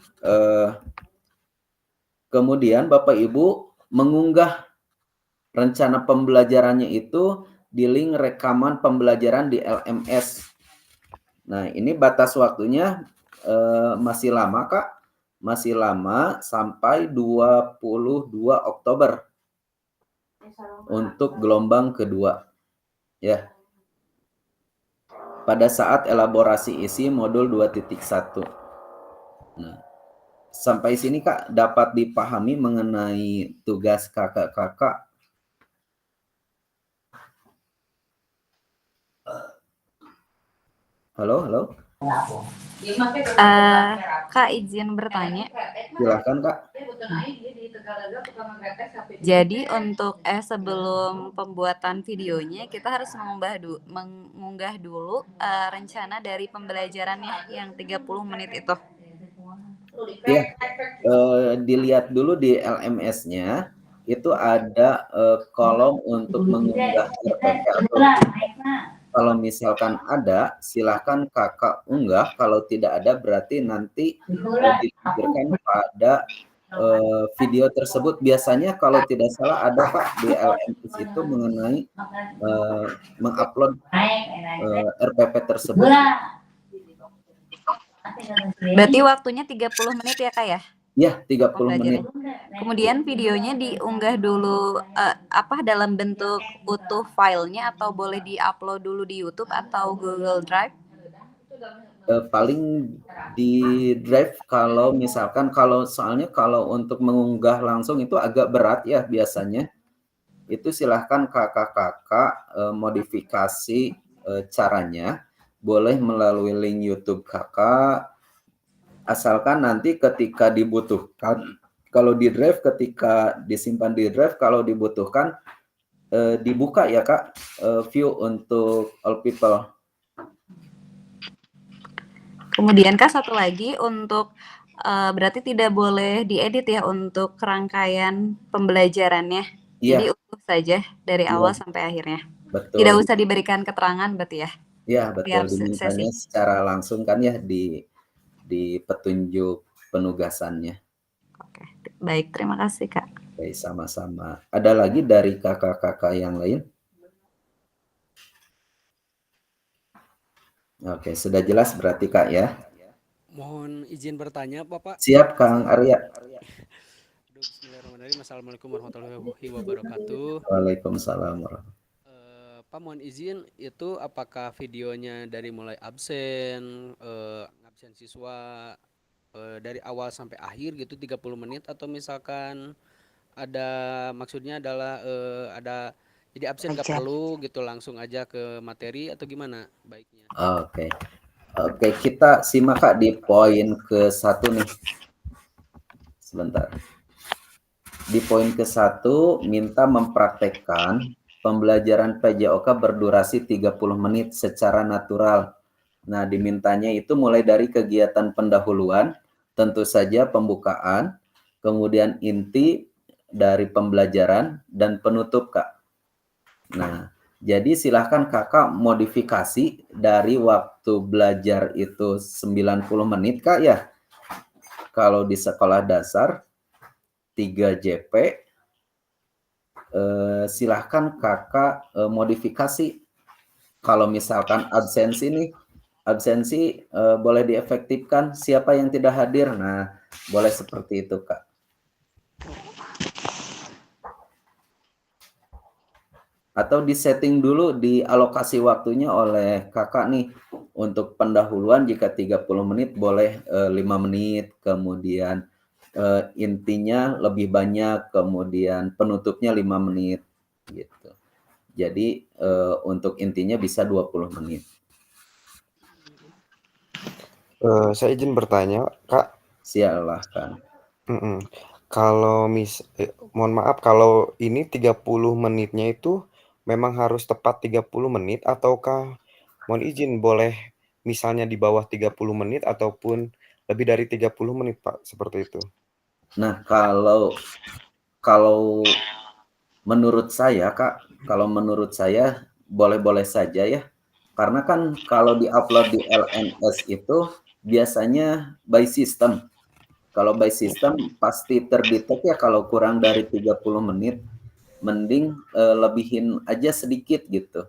kemudian Bapak Ibu mengunggah rencana pembelajarannya itu di link rekaman pembelajaran di LMS. Nah, ini batas waktunya masih lama, Kak. Masih lama sampai 22 Oktober untuk gelombang kedua. Ya. Pada saat elaborasi isi modul 2.1. Nah, sampai sini, Kak, dapat dipahami mengenai tugas kakak-kakak. Halo.
Kak, izin bertanya.
Silakan, Kak.
Jadi untuk sebelum pembuatan videonya kita harus mengunggah dulu rencana dari pembelajarannya yang 30 menit itu.
Ya, dilihat dulu di LMS-nya itu ada kolom untuk mengunggah RPP atau kalau misalkan ada, silahkan kakak unggah. Kalau tidak ada, berarti nanti dipikirkan pada video tersebut. Biasanya kalau tidak salah ada, Pak, di LMS itu mengenai mengupload RPP tersebut.
Berarti waktunya 30 menit ya, Kak ya?
Ya, 30 menit.
Kemudian videonya diunggah dulu dalam bentuk utuh filenya atau boleh di-upload dulu di YouTube atau Google Drive?
Paling di Drive kalau misalkan soalnya kalau untuk mengunggah langsung itu agak berat ya biasanya. Itu silahkan kakak-kakak modifikasi caranya. Boleh melalui link YouTube kakak. Asalkan nanti ketika dibutuhkan, kalau di Drive ketika disimpan di Drive, kalau dibutuhkan dibuka ya, Kak, view untuk all people.
Kemudian, Kak, satu lagi untuk berarti tidak boleh diedit ya untuk rangkaian pembelajarannya.
Iya.
Jadi utuh saja dari awal sampai akhirnya.
Betul.
Tidak usah diberikan keterangan berarti ya?
Iya, betul. Dimintanya secara langsung kan ya di petunjuk penugasannya.
Oke, baik. Terima kasih, Kak.
Oke, sama-sama. Ada lagi dari kakak-kakak yang lain? Oke, sudah jelas berarti, Kak, ya?
Mohon izin bertanya, Bapak.
Siap, Kang Arya.
Bismillahirrahmanirrahim. Assalamualaikum warahmatullahi wabarakatuh.
Waalaikumsalam warahmatullahi wabarakatuh.
Pak mohon izin itu apakah videonya dari mulai absen, ngabsen siswa dari awal sampai akhir gitu 30 menit atau misalkan ada maksudnya adalah ada jadi absen nggak
Ajar.
perlu gitu langsung aja ke materi atau gimana baiknya?
Oke. Oke, kita simak Kak di poin ke-1 nih. Sebentar. Di poin ke-1 minta mempraktekkan pembelajaran PJOK berdurasi 30 menit secara natural. Nah, dimintanya itu mulai dari kegiatan pendahuluan, tentu saja pembukaan, kemudian inti dari pembelajaran, dan penutup, Kak. Nah, jadi silahkan kakak modifikasi dari waktu belajar itu 90 menit, Kak, ya. Kalau di sekolah dasar 3 JP, silahkan kakak modifikasi. Kalau misalkan absensi nih, absensi boleh diefektifkan siapa yang tidak hadir. Nah, boleh seperti itu, Kak. Atau disetting dulu di alokasi waktunya oleh kakak nih. Untuk pendahuluan jika 30 menit boleh 5 menit, kemudian intinya lebih banyak, kemudian penutupnya 5 menit gitu. Jadi untuk intinya bisa 20 menit.
Saya izin bertanya, Kak.
Silahkan.
Kalau mohon maaf, kalau ini 30 menitnya itu memang harus tepat 30 menit ataukah mohon izin boleh misalnya di bawah 30 menit ataupun lebih dari 30 menit, Pak, seperti itu?
Nah, kalau menurut saya, Kak, kalau menurut saya boleh-boleh saja ya. Karena kan kalau di-upload di LMS itu biasanya by system. Kalau by system pasti terdetek ya kalau kurang dari 30 menit. Mending lebihin aja sedikit gitu.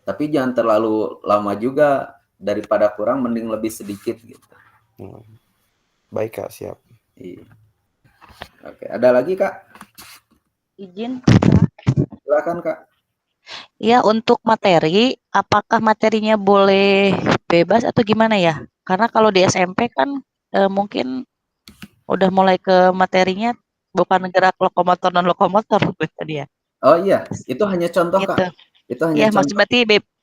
Tapi jangan terlalu lama juga, daripada kurang mending lebih sedikit gitu.
Baik, Kak, siap.
Iya. Oke, ada lagi, Kak?
Izin.
Silakan, Kak.
Ya, untuk materi, apakah materinya boleh bebas atau gimana ya? Karena kalau di SMP kan mungkin udah mulai ke materinya bukan gerak lokomotor dan lokomotor gitu dia.
Oh iya, itu hanya contoh, Kak.
Gitu.
Itu hanya
Iya,
contoh.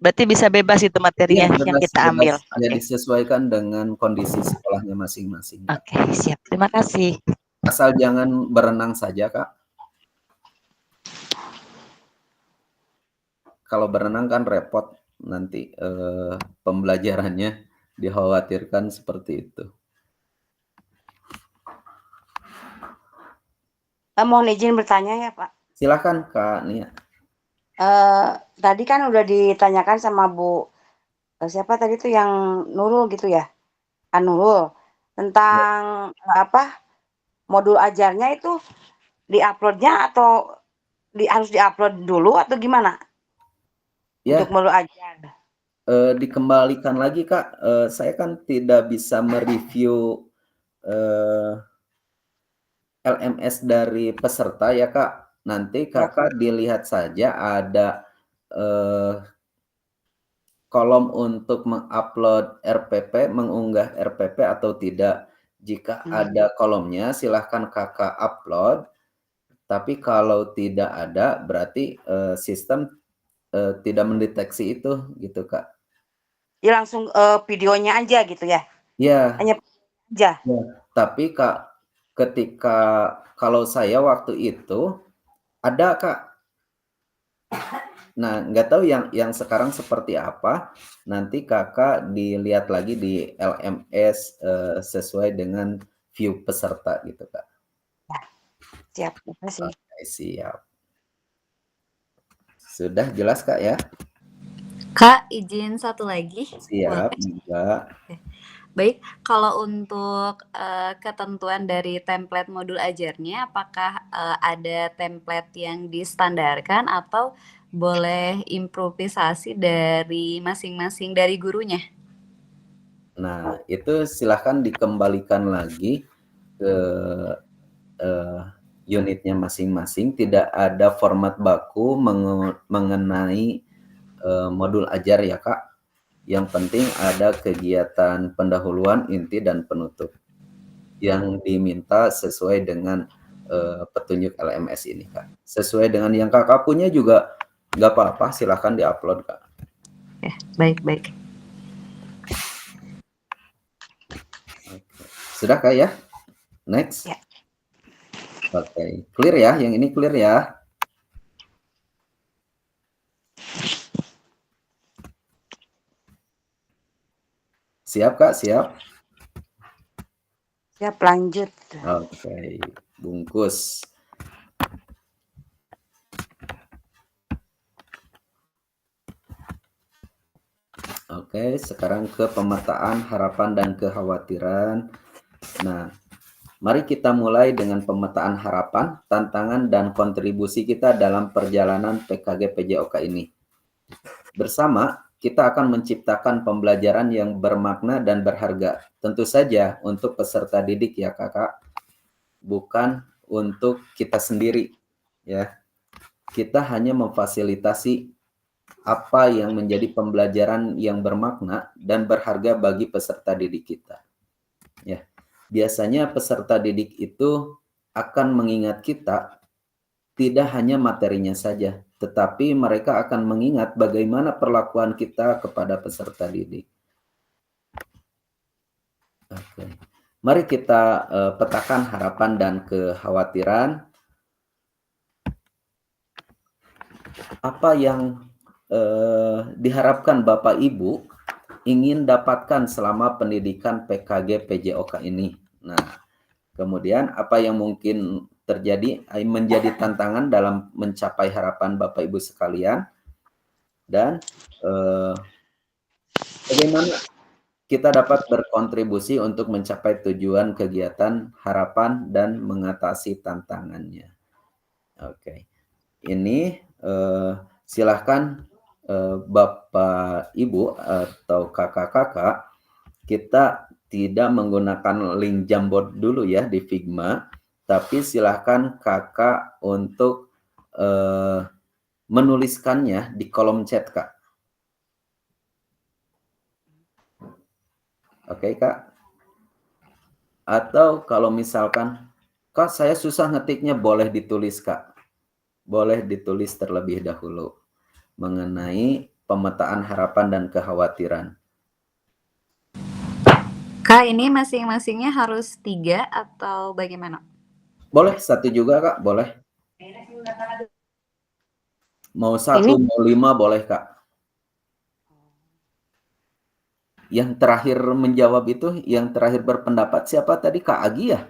berarti bisa bebas itu
Iya,
materinya yang
bebas,
kita ambil.
bebas. Ya disesuaikan dengan kondisi sekolahnya masing-masing.
Oke, siap. Terima kasih.
Asal jangan berenang saja, Kak. Kalau berenang kan repot nanti pembelajarannya, dikhawatirkan seperti itu.
Mohon izin bertanya ya, Pak.
Silakan, Kak Nia.
Tadi kan udah ditanyakan sama Bu siapa tadi tuh yang Nurul gitu ya, Nurul, tentang apa modul ajarnya itu diuploadnya atau harus diupload dulu atau gimana?
Ya.
Untuk modul ajar.
Dikembalikan lagi, Kak. Saya kan tidak bisa mereview LMS dari peserta ya, Kak. Nanti kakak dilihat saja ada kolom untuk mengupload RPP, mengunggah RPP atau tidak. Jika ada kolomnya silahkan kakak upload, tapi kalau tidak ada berarti sistem tidak mendeteksi itu gitu, Kak.
Ya langsung videonya aja gitu ya?
Ya.
Hanya aja?
Ya, tapi Kak, ketika kalau saya waktu itu ada, Kak. Nah, nggak tahu yang sekarang seperti apa. Nanti kakak dilihat lagi di LMS sesuai dengan view peserta gitu, Kak.
Ya, siap. Terima kasih.
Oke, siap. Sudah jelas, Kak, ya?
Kak, izin satu lagi.
Siap, juga.
Baik, kalau untuk ketentuan dari template modul ajarnya, apakah ada template yang distandarkan atau boleh improvisasi dari masing-masing dari gurunya?
Nah, itu silahkan dikembalikan lagi ke unitnya masing-masing. Tidak ada format baku mengenai modul ajar ya Kak. Yang penting ada kegiatan pendahuluan, inti, dan penutup yang diminta sesuai dengan petunjuk LMS ini Kak. Sesuai dengan yang Kakak punya juga nggak apa-apa, silahkan diupload Kak.
Ya, baik.
Sudah Kak ya? Next.
Ya.
Oke, clear ya? Yang ini clear ya? Siap Kak? Siap?
Siap, lanjut.
Oke, bungkus. Oke, sekarang ke pemetaan harapan dan kekhawatiran. Nah, mari kita mulai dengan pemetaan harapan, tantangan, dan kontribusi kita dalam perjalanan PKG PJOK ini. Bersama, kita akan menciptakan pembelajaran yang bermakna dan berharga. Tentu saja untuk peserta didik ya Kakak, bukan untuk kita sendiri. Ya, kita hanya memfasilitasi apa yang menjadi pembelajaran yang bermakna dan berharga bagi peserta didik kita. Ya, biasanya peserta didik itu akan mengingat kita tidak hanya materinya saja, tetapi mereka akan mengingat bagaimana perlakuan kita kepada peserta didik. Oke. Mari kita petakan harapan dan kekhawatiran. Apa yang diharapkan Bapak Ibu ingin dapatkan selama pendidikan PKG PJOK ini. Nah, kemudian apa yang mungkin terjadi menjadi tantangan dalam mencapai harapan Bapak Ibu sekalian, dan bagaimana kita dapat berkontribusi untuk mencapai tujuan kegiatan harapan dan mengatasi tantangannya. Oke, ini silahkan Bapak Ibu atau kakak-kakak, kita tidak menggunakan link Jamboard dulu ya di Figma, tapi silahkan kakak untuk menuliskannya di kolom chat Kak. Oke Kak. Atau kalau misalkan Kak saya susah ngetiknya, boleh ditulis Kak. Boleh ditulis terlebih dahulu mengenai pemetaan harapan dan kekhawatiran.
Kak, ini masing-masingnya harus 3 atau bagaimana?
Boleh 1 juga Kak, boleh. Mau 1, mau 5 boleh Kak. Yang terakhir menjawab itu, yang terakhir berpendapat siapa tadi, Kak Agi ya?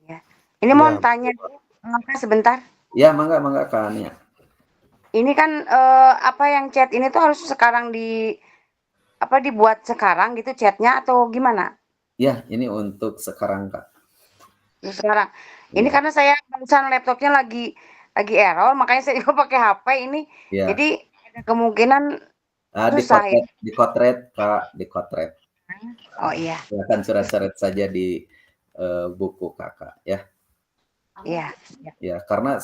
Ya. Ini mau tanya Kak sebentar.
Ya, mangga Kak Ania.
Ini kan apa yang chat ini tuh harus sekarang dibuat sekarang gitu chatnya atau gimana?
Ya, ini untuk sekarang Kak.
Sekarang. Ini karena saya barusan laptopnya lagi error, makanya saya juga pakai HP ini.
Ya.
Jadi ada kemungkinan susah ya.
Dikotret Kak, dikotret.
Oh iya.
Silakan coret-coret saja di buku Kakak ya.
Iya.
Ya, karena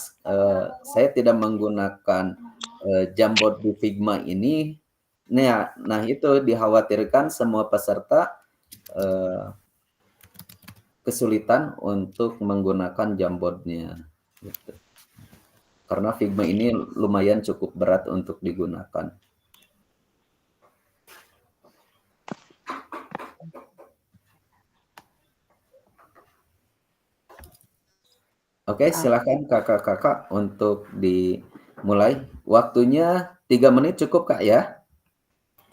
saya tidak menggunakan Jamboard di Figma ini. Nah itu dikhawatirkan semua peserta kesulitan untuk menggunakan Jamboardnya. Gitu. Karena Figma ini lumayan cukup berat untuk digunakan. Oke, silakan kakak-kakak untuk dimulai. Waktunya 3 menit cukup Kak ya?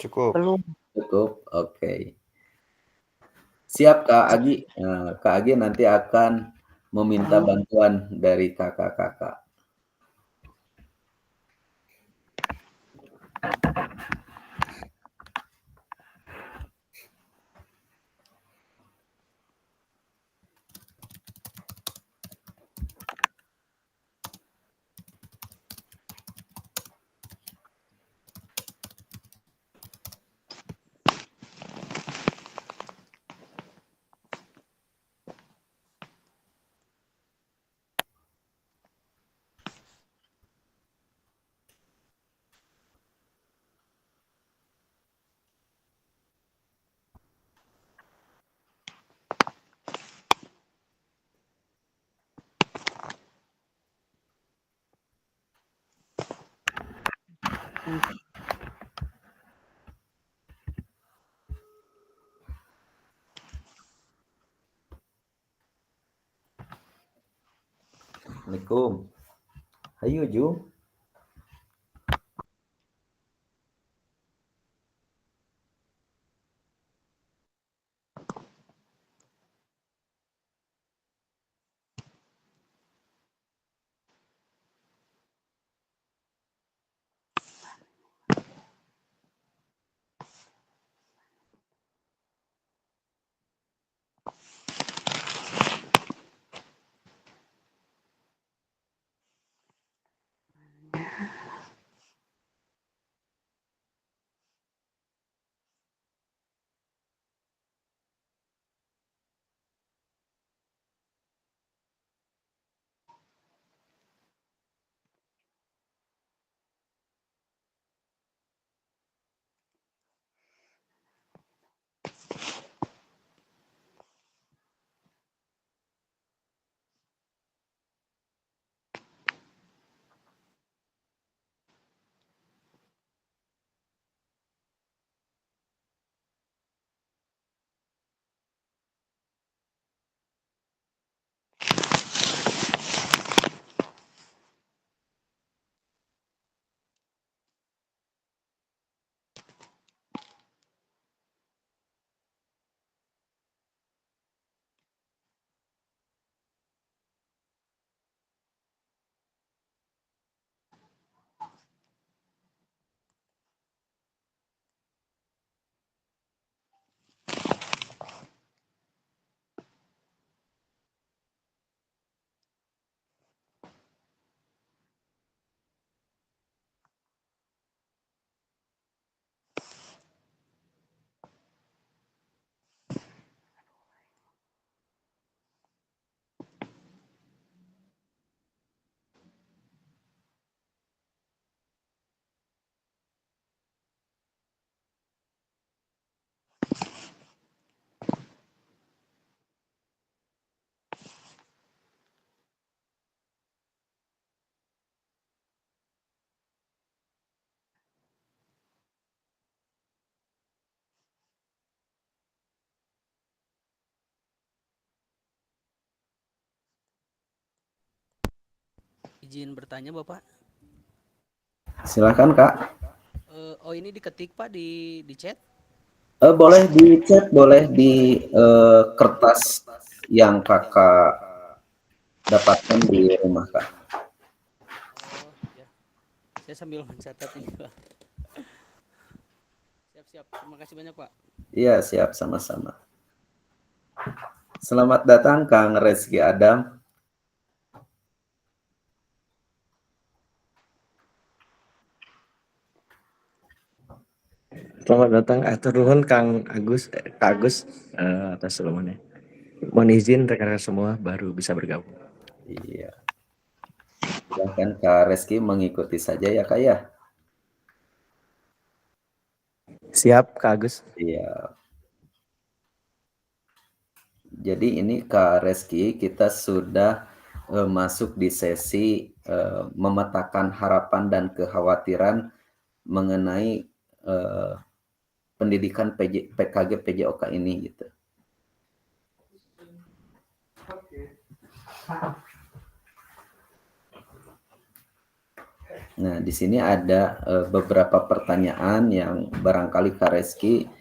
Cukup.
Belum.
Cukup, oke. Siap Kak Agi. Nah, Kak Agi nanti akan meminta bantuan dari kakak-kakak. Assalamualaikum. Hayu Jum.
Izin bertanya Bapak.
Silakan Kak.
Oh ini diketik Pak di chat?
Boleh di chat, boleh di kertas yang Kakak dapatkan di rumah Kak.
Oh ya, saya sambil mencatat ini Pak. Siap-siap, terima kasih banyak Pak.
Iya siap, sama-sama. Selamat datang Kang Reski Adam.
Selamat datang, atur nuhun Kang Agus, Kak Agus atas semuanya. Mohon izin rekan-rekan semua baru bisa bergabung.
Iya. Silahkan Kak Reski mengikuti saja ya Kak ya.
Siap Kak Agus.
Iya. Jadi ini Kak Reski kita sudah masuk di sesi memetakan harapan dan kekhawatiran mengenai pendidikan PKG PJOK ini gitu. Nah, di sini ada beberapa pertanyaan yang barangkali Kak Reski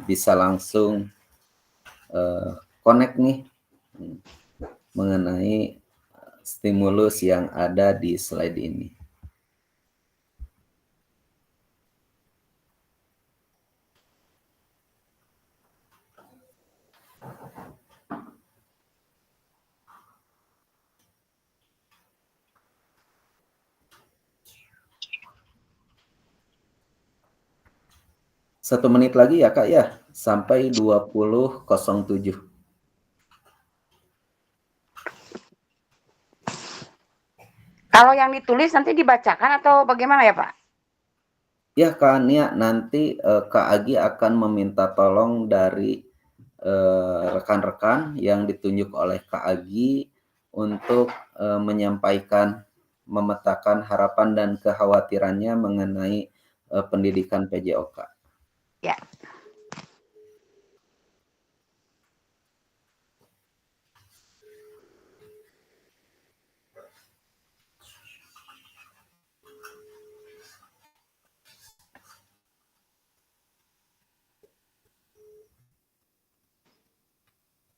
bisa langsung connect nih mengenai stimulus yang ada di slide ini. Satu menit lagi ya Kak ya, sampai 20.07.
Kalau yang ditulis nanti dibacakan atau bagaimana ya Pak?
Ya Kak Nia, nanti Kak Agi akan meminta tolong dari rekan-rekan yang ditunjuk oleh Kak Agi untuk menyampaikan memetakan harapan dan kekhawatirannya mengenai pendidikan PJOK.
Ya.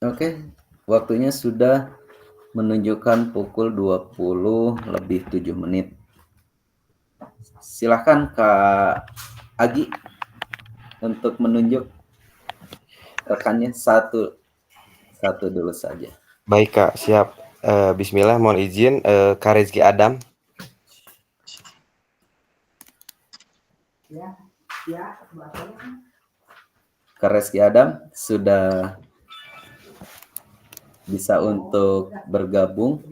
Oke, waktunya sudah menunjukkan pukul 20:07. Silahkan Kak Agi untuk menunjuk rekannya satu dulu saja.
Baik Kak, siap. Bismillah, mohon izin Kak Rizky Adam.
Kak Rizky Adam sudah bisa untuk bergabung.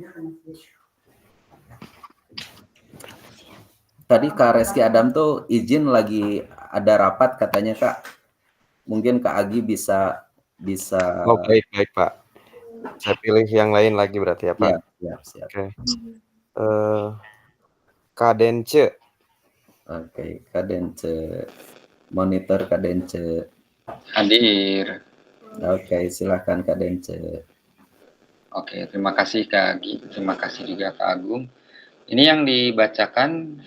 Tadi Kak Rizky Adam tuh izin lagi ada rapat katanya Kak. Mungkin Kak Agi bisa.
Oh baik Pak. Saya pilih yang lain lagi berarti ya Pak.
Siap.
Oke. Kak Dence.
Oke, Kak Dence. Monitor Kak Dence.
Hadir.
Oke, silakan Kak Dence.
Oke, terima kasih Kak Agi, terima kasih juga Kak Agung. Ini yang dibacakan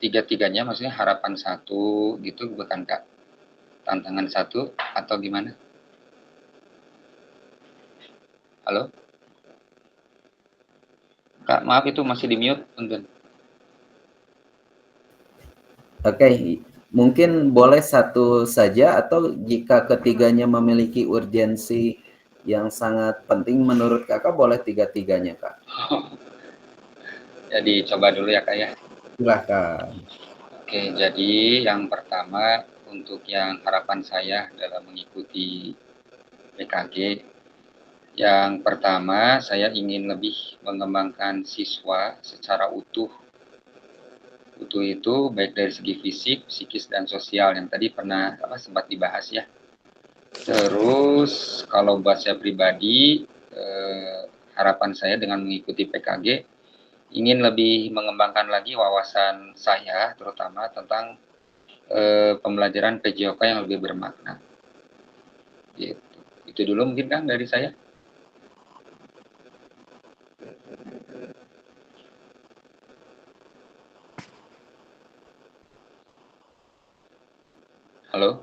tiga-tiganya, maksudnya harapan 1 gitu, bukan Kak? Tantangan 1 atau gimana? Halo? Kak, maaf itu masih di mute, punten.
Oke, mungkin boleh satu saja atau jika ketiganya memiliki urgensi yang sangat penting menurut Kakak boleh tiga-tiganya Kak.
Jadi coba dulu ya Kak ya.
Silakan.
Oke, jadi yang pertama untuk yang harapan saya dalam mengikuti PKG, yang pertama saya ingin lebih mengembangkan siswa secara utuh. Utuh itu baik dari segi fisik, psikis, dan sosial yang tadi pernah sempat dibahas ya. Terus kalau buat saya pribadi, harapan saya dengan mengikuti PKG ingin lebih mengembangkan lagi wawasan saya, terutama tentang pembelajaran PJOK yang lebih bermakna. Gitu. Itu dulu mungkin Kang dari saya. Halo?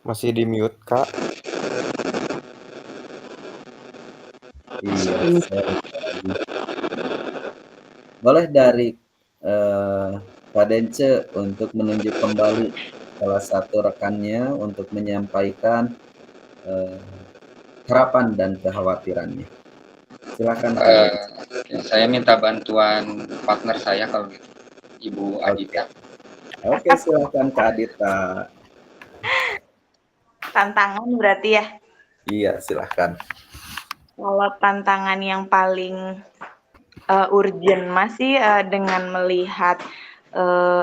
Masih di mute Kak.
Iya, boleh dari Kak Dence untuk menunjuk kembali salah satu rekannya untuk menyampaikan harapan dan kekhawatirannya. Silakan Kak Dence.
Saya minta bantuan partner saya kalau gitu, Ibu Adita.
Oke, silakan Kak Adita.
Tantangan berarti ya?
Iya, silahkan.
Kalau tantangan yang paling urgent masih dengan melihat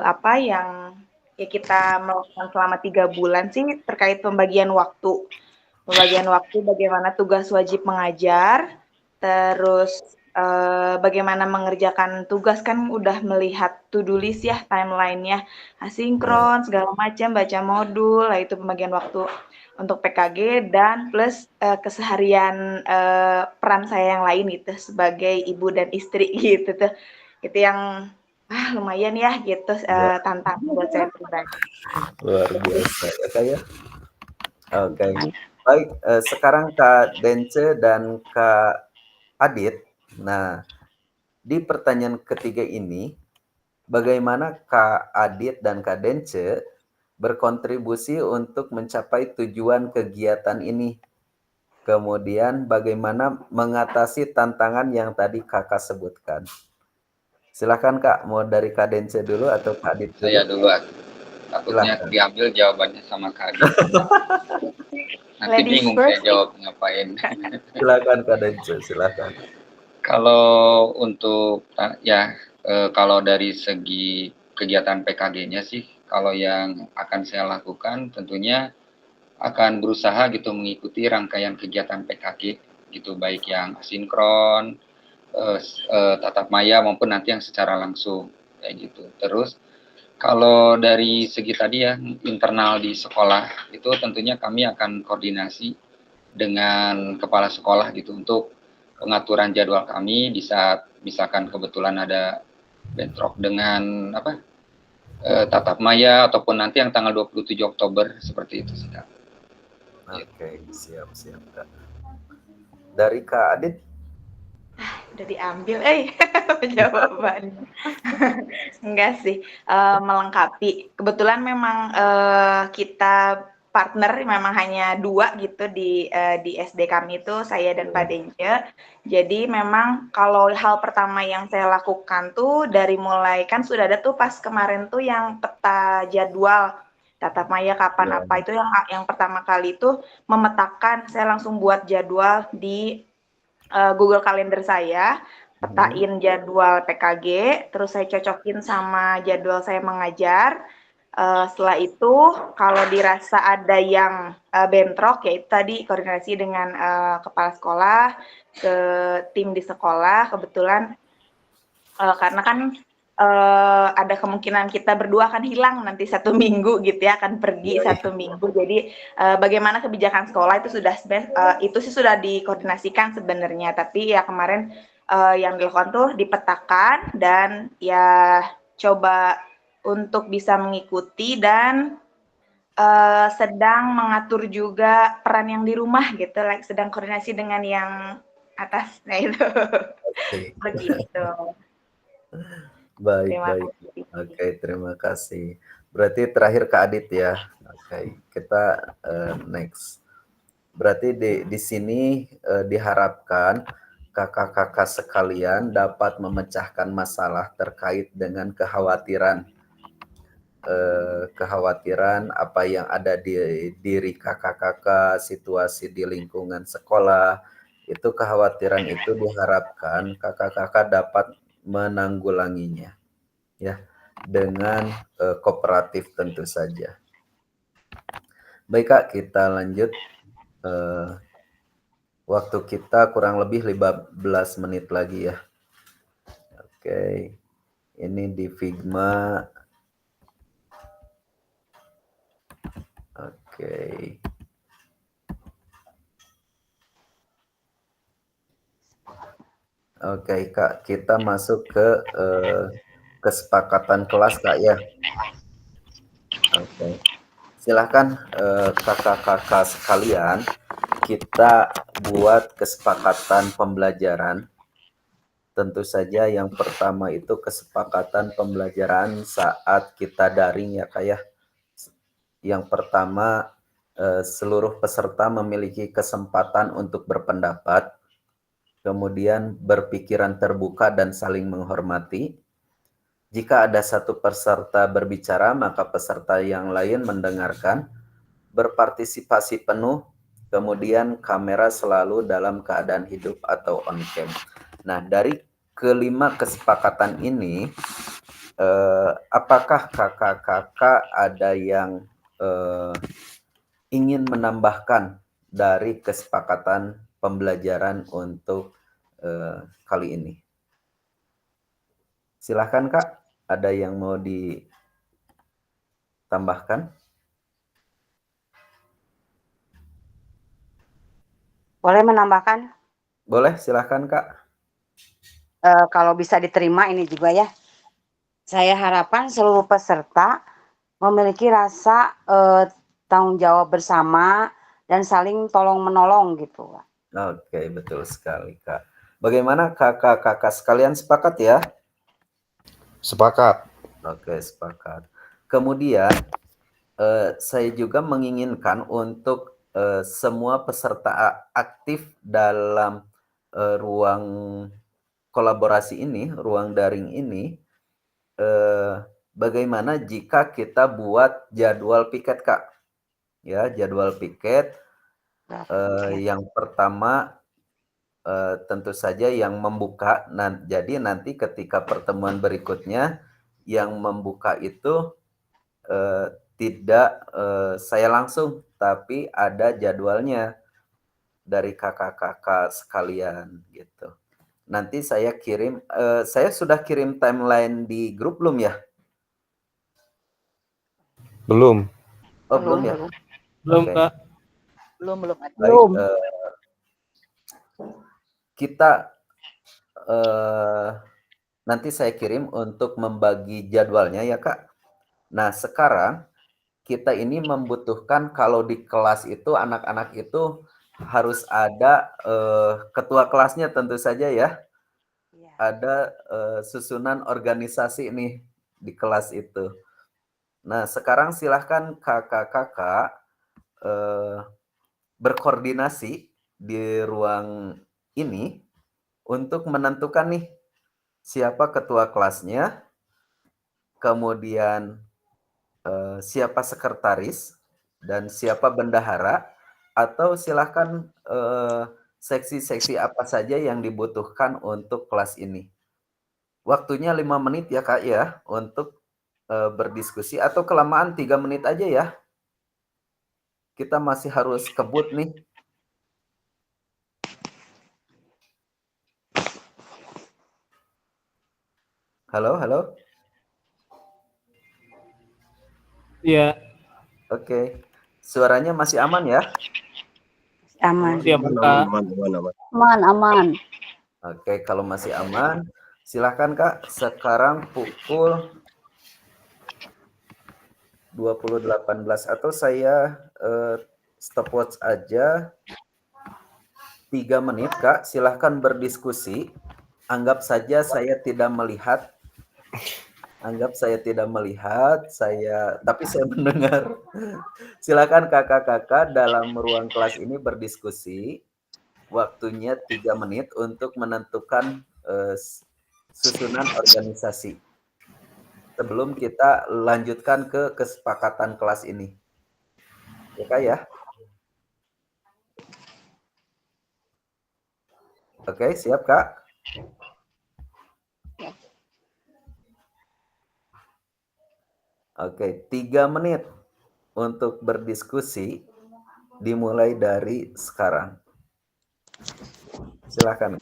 apa yang ya kita melakukan selama 3 bulan sih terkait pembagian waktu. Pembagian waktu bagaimana tugas wajib mengajar, terus bagaimana mengerjakan tugas kan udah melihat to-do list ya, timeline-nya, asinkron, segala macam, baca modul, lah itu pembagian waktu untuk PKG dan plus keseharian peran saya yang lain gitu sebagai ibu dan istri gitu tuh. Itu yang lumayan ya gitu tantangan buat saya pribadi.
Luar biasa ya Kak ya. Oke. Baik, sekarang Kak Dence dan Kak Adit. Nah, di pertanyaan ketiga ini, bagaimana Kak Adit dan Kak Dence berkontribusi untuk mencapai tujuan kegiatan ini? Kemudian bagaimana mengatasi tantangan yang tadi Kakak sebutkan? Silakan Kak, mau dari Kak Dence dulu atau Kak Adit dulu?
Saya dulu, takutnya
Silakan.
diambil jawabannya sama Kak Adit. Nanti bingung saya jawab ngapain.
Silakan Kak Dence, silakan.
Kalau untuk kalau dari segi kegiatan PKG-nya sih, kalau yang akan saya lakukan tentunya akan berusaha gitu mengikuti rangkaian kegiatan PKG gitu, baik yang asinkron tatap maya maupun nanti yang secara langsung kayak gitu. Terus kalau dari segi tadi ya internal di sekolah itu tentunya kami akan koordinasi dengan kepala sekolah gitu untuk pengaturan jadwal kami di saat misalkan kebetulan ada bentrok dengan tatap maya ataupun nanti yang tanggal 27 Oktober seperti itu sih Kak.
Oke, siap Kak. Dari Kak Adit?
Udah diambil, jawabannya. Enggak sih, melengkapi. Kebetulan memang kita partner memang hanya 2 gitu di SD kami itu, saya dan Pak Denje. Jadi memang kalau hal pertama yang saya lakukan tuh dari mulai kan sudah ada tuh pas kemarin tuh yang peta jadwal tatap maya kapan apa itu yang pertama kali itu memetakan, saya langsung buat jadwal di Google Calendar saya, petain jadwal PKG, terus saya cocokin sama jadwal saya mengajar. Setelah itu kalau dirasa ada yang bentrok, yaitu tadi koordinasi dengan kepala sekolah, ke tim di sekolah, kebetulan karena kan ada kemungkinan kita berdua akan hilang nanti 1 minggu gitu ya, akan pergi 1 minggu. Jadi bagaimana kebijakan sekolah itu itu sih sudah dikoordinasikan sebenarnya. Tapi ya kemarin yang dilakukan tuh dipetakan dan ya coba untuk bisa mengikuti dan sedang mengatur juga peran yang di rumah gitu, sedang koordinasi dengan yang atas. Nah itu. Begitu.
Baik. Oke, terima kasih. Berarti terakhir Kak Adit ya. Oke, kita next. Berarti di sini diharapkan kakak-kakak sekalian dapat memecahkan masalah terkait dengan kekhawatiran apa yang ada di diri kakak-kakak, situasi di lingkungan sekolah. Itu kekhawatiran itu diharapkan kakak-kakak dapat menanggulanginya ya dengan kooperatif tentu saja. Baik Kak, kita lanjut. Waktu kita kurang lebih 15 menit lagi ya. Oke. Ini di Figma. Oke. Oke Kak, kita masuk ke kesepakatan kelas Kak ya. Oke. Silahkan kakak-kakak sekalian, kita buat kesepakatan pembelajaran. Tentu saja yang pertama itu kesepakatan pembelajaran saat kita daring ya Kak ya. Yang pertama, seluruh peserta memiliki kesempatan untuk berpendapat, kemudian berpikiran terbuka dan saling menghormati. Jika ada satu peserta berbicara, maka peserta yang lain mendengarkan, berpartisipasi penuh, kemudian kamera selalu dalam keadaan hidup atau on cam. Nah, dari kelima kesepakatan ini, apakah kakak-kakak ada yang ingin menambahkan dari kesepakatan pembelajaran untuk kali ini? Silahkan Kak, ada yang mau ditambahkan?
Boleh menambahkan?
Boleh, silahkan Kak.
Kalau bisa diterima ini juga ya. Saya harapkan seluruh peserta memiliki rasa tanggung jawab bersama dan saling tolong-menolong gitu.
Oke, betul sekali Kak. Bagaimana kakak-kakak sekalian, sepakat ya?
Sepakat.
Oke, sepakat. Kemudian saya juga menginginkan untuk semua peserta aktif dalam ruang kolaborasi ini, ruang daring ini, bagaimana jika kita buat jadwal piket Kak? Ya, jadwal piket. Yang pertama tentu saja yang membuka. Jadi nanti ketika pertemuan berikutnya yang membuka itu tidak saya langsung, tapi ada jadwalnya dari kakak-kakak sekalian gitu. Nanti saya kirim, saya sudah kirim timeline di grup belum ya?
Belum.
Oh, belum ya?
Belum,
Oke.
Kak.
Belum ada.
Baik,
Belum.
kita nanti saya kirim untuk membagi jadwalnya ya, Kak. Nah, sekarang kita ini membutuhkan kalau di kelas itu anak-anak itu harus ada ketua kelasnya tentu saja ya. Ada susunan organisasi nih di kelas itu. Nah, sekarang silahkan kakak-kakak berkoordinasi di ruang ini untuk menentukan nih siapa ketua kelasnya, kemudian siapa sekretaris, dan siapa bendahara, atau silahkan seksi-seksi apa saja yang dibutuhkan untuk kelas ini. Waktunya 5 menit ya Kak ya, untuk berdiskusi, atau kelamaan 3 menit aja ya. Kita masih harus kebut nih. Halo, halo.
Iya.
Oke. Suaranya masih aman ya?
Aman.
Aman.
Oke, kalau masih aman, silahkan Kak. Sekarang pukul 20.18 atau saya stopwatch aja 3 menit Kak. Silahkan berdiskusi. Anggap saja saya tidak melihat. Tapi saya mendengar. Silakan kakak-kakak dalam ruang kelas ini berdiskusi. Waktunya 3 menit untuk menentukan susunan organisasi. Sebelum kita lanjutkan ke kesepakatan kelas ini. Ya Kak ya? Oke, siap Kak? Oke, 3 menit untuk berdiskusi dimulai dari sekarang. Silakan.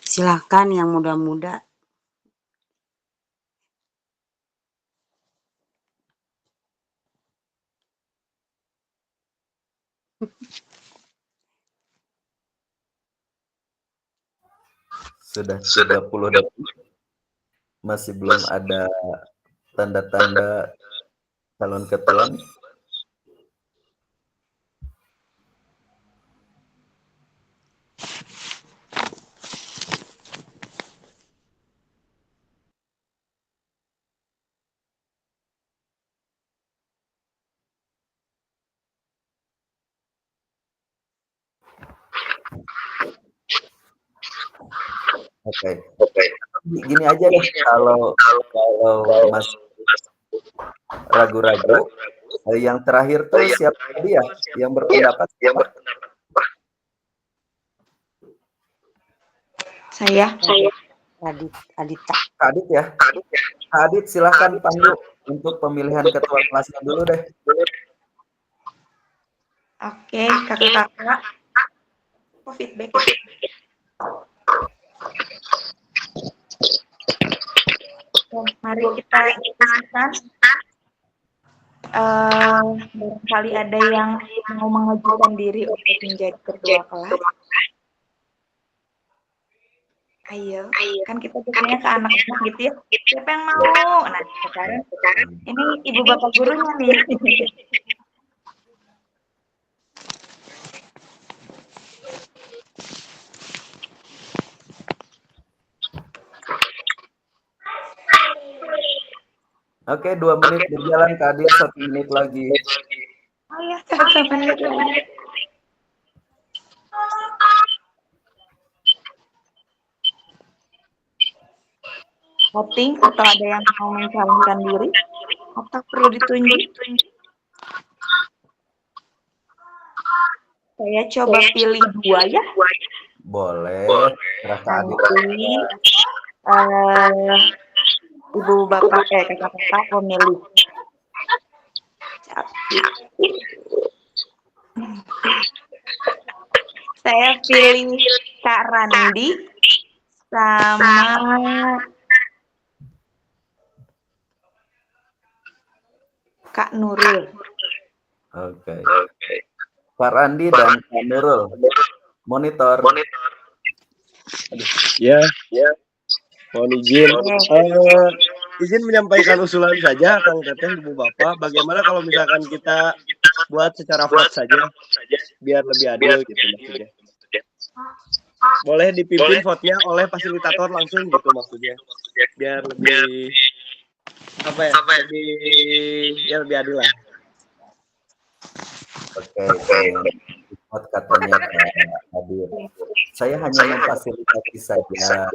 Silakan yang muda-muda.
Sudah 30 detik. Masih belum ada tanda-tanda calon ketua. Oke. Gini aja deh, kalau masih ragu-ragu, yang terakhir tuh siapa tadi ya yang berpendapat?
Saya.
Adita.
Adit ya. Adit silahkan panggil untuk pemilihan ketua kelasnya dulu deh.
Oke, kakak-kakak. Oh, feedback. Mari kita diskusikan. Barangkali ada yang mau mengajukan diri untuk menjadi ketua kelas. Ayo, kan kita biasanya ke anak-anak gitu ya. Siapa yang mau? Nah, sekarang ini ibu bapak gurunya nih.
Oke, 2 menit berjalan, Kak Adit, 1 menit lagi.
Oh ya, 1 menit lagi. Voting atau ada yang mau mencalonkan diri atau perlu ditunjuk? Saya coba pilih 2 ya.
Boleh.
Nanti ibu bapak kakak-kakak memilih. Saya pilih Kak Randi sama Kak Nurul.
Oke. Pak Randi dan Kak Nurul. Monitor.
Ya, mohon izin. Izin menyampaikan usulan saja, Kang Teteh, Ibu Bapak. Bagaimana kalau misalkan kita buat secara vote saja, biar lebih adil gitu maksudnya. Boleh dipimpin vote-nya oleh fasilitator langsung gitu maksudnya. Biar lebih lebih adil lah.
Oke. Katanya Kak Adit. Saya hanya memfasilitasi saja.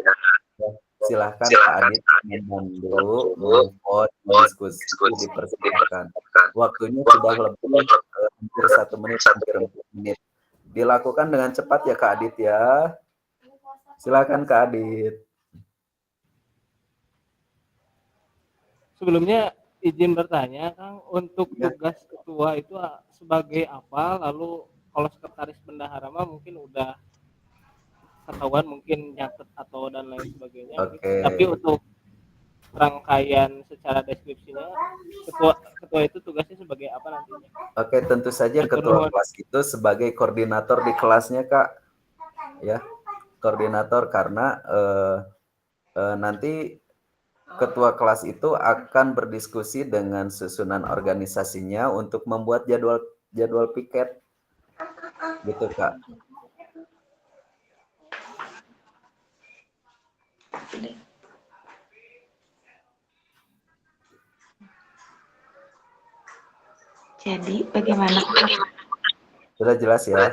Silahkan Pak Adit memandu, memvote, mendiskusi, dipersilakan. Waktunya sudah lebih hampir 1 menit, hampir 4 menit. Dilakukan dengan cepat ya Kak Adit ya. Silakan Kak Adit.
Sebelumnya izin bertanya, Kang, untuk tugas ketua itu sebagai apa? Lalu kalau sekretaris bendahara mah mungkin udah ketahuan, mungkin nyatet atau dan lain sebagainya.
Oke.
Gitu. Tapi untuk rangkaian secara deskripsinya, ketua itu tugasnya sebagai apa nantinya?
Oke, tentu saja ketua kelas itu sebagai koordinator di kelasnya Kak. Ya, koordinator karena nanti ketua kelas itu akan berdiskusi dengan susunan organisasinya untuk membuat jadwal piket. Gitu Kak.
Jadi bagaimana?
Sudah jelas ya?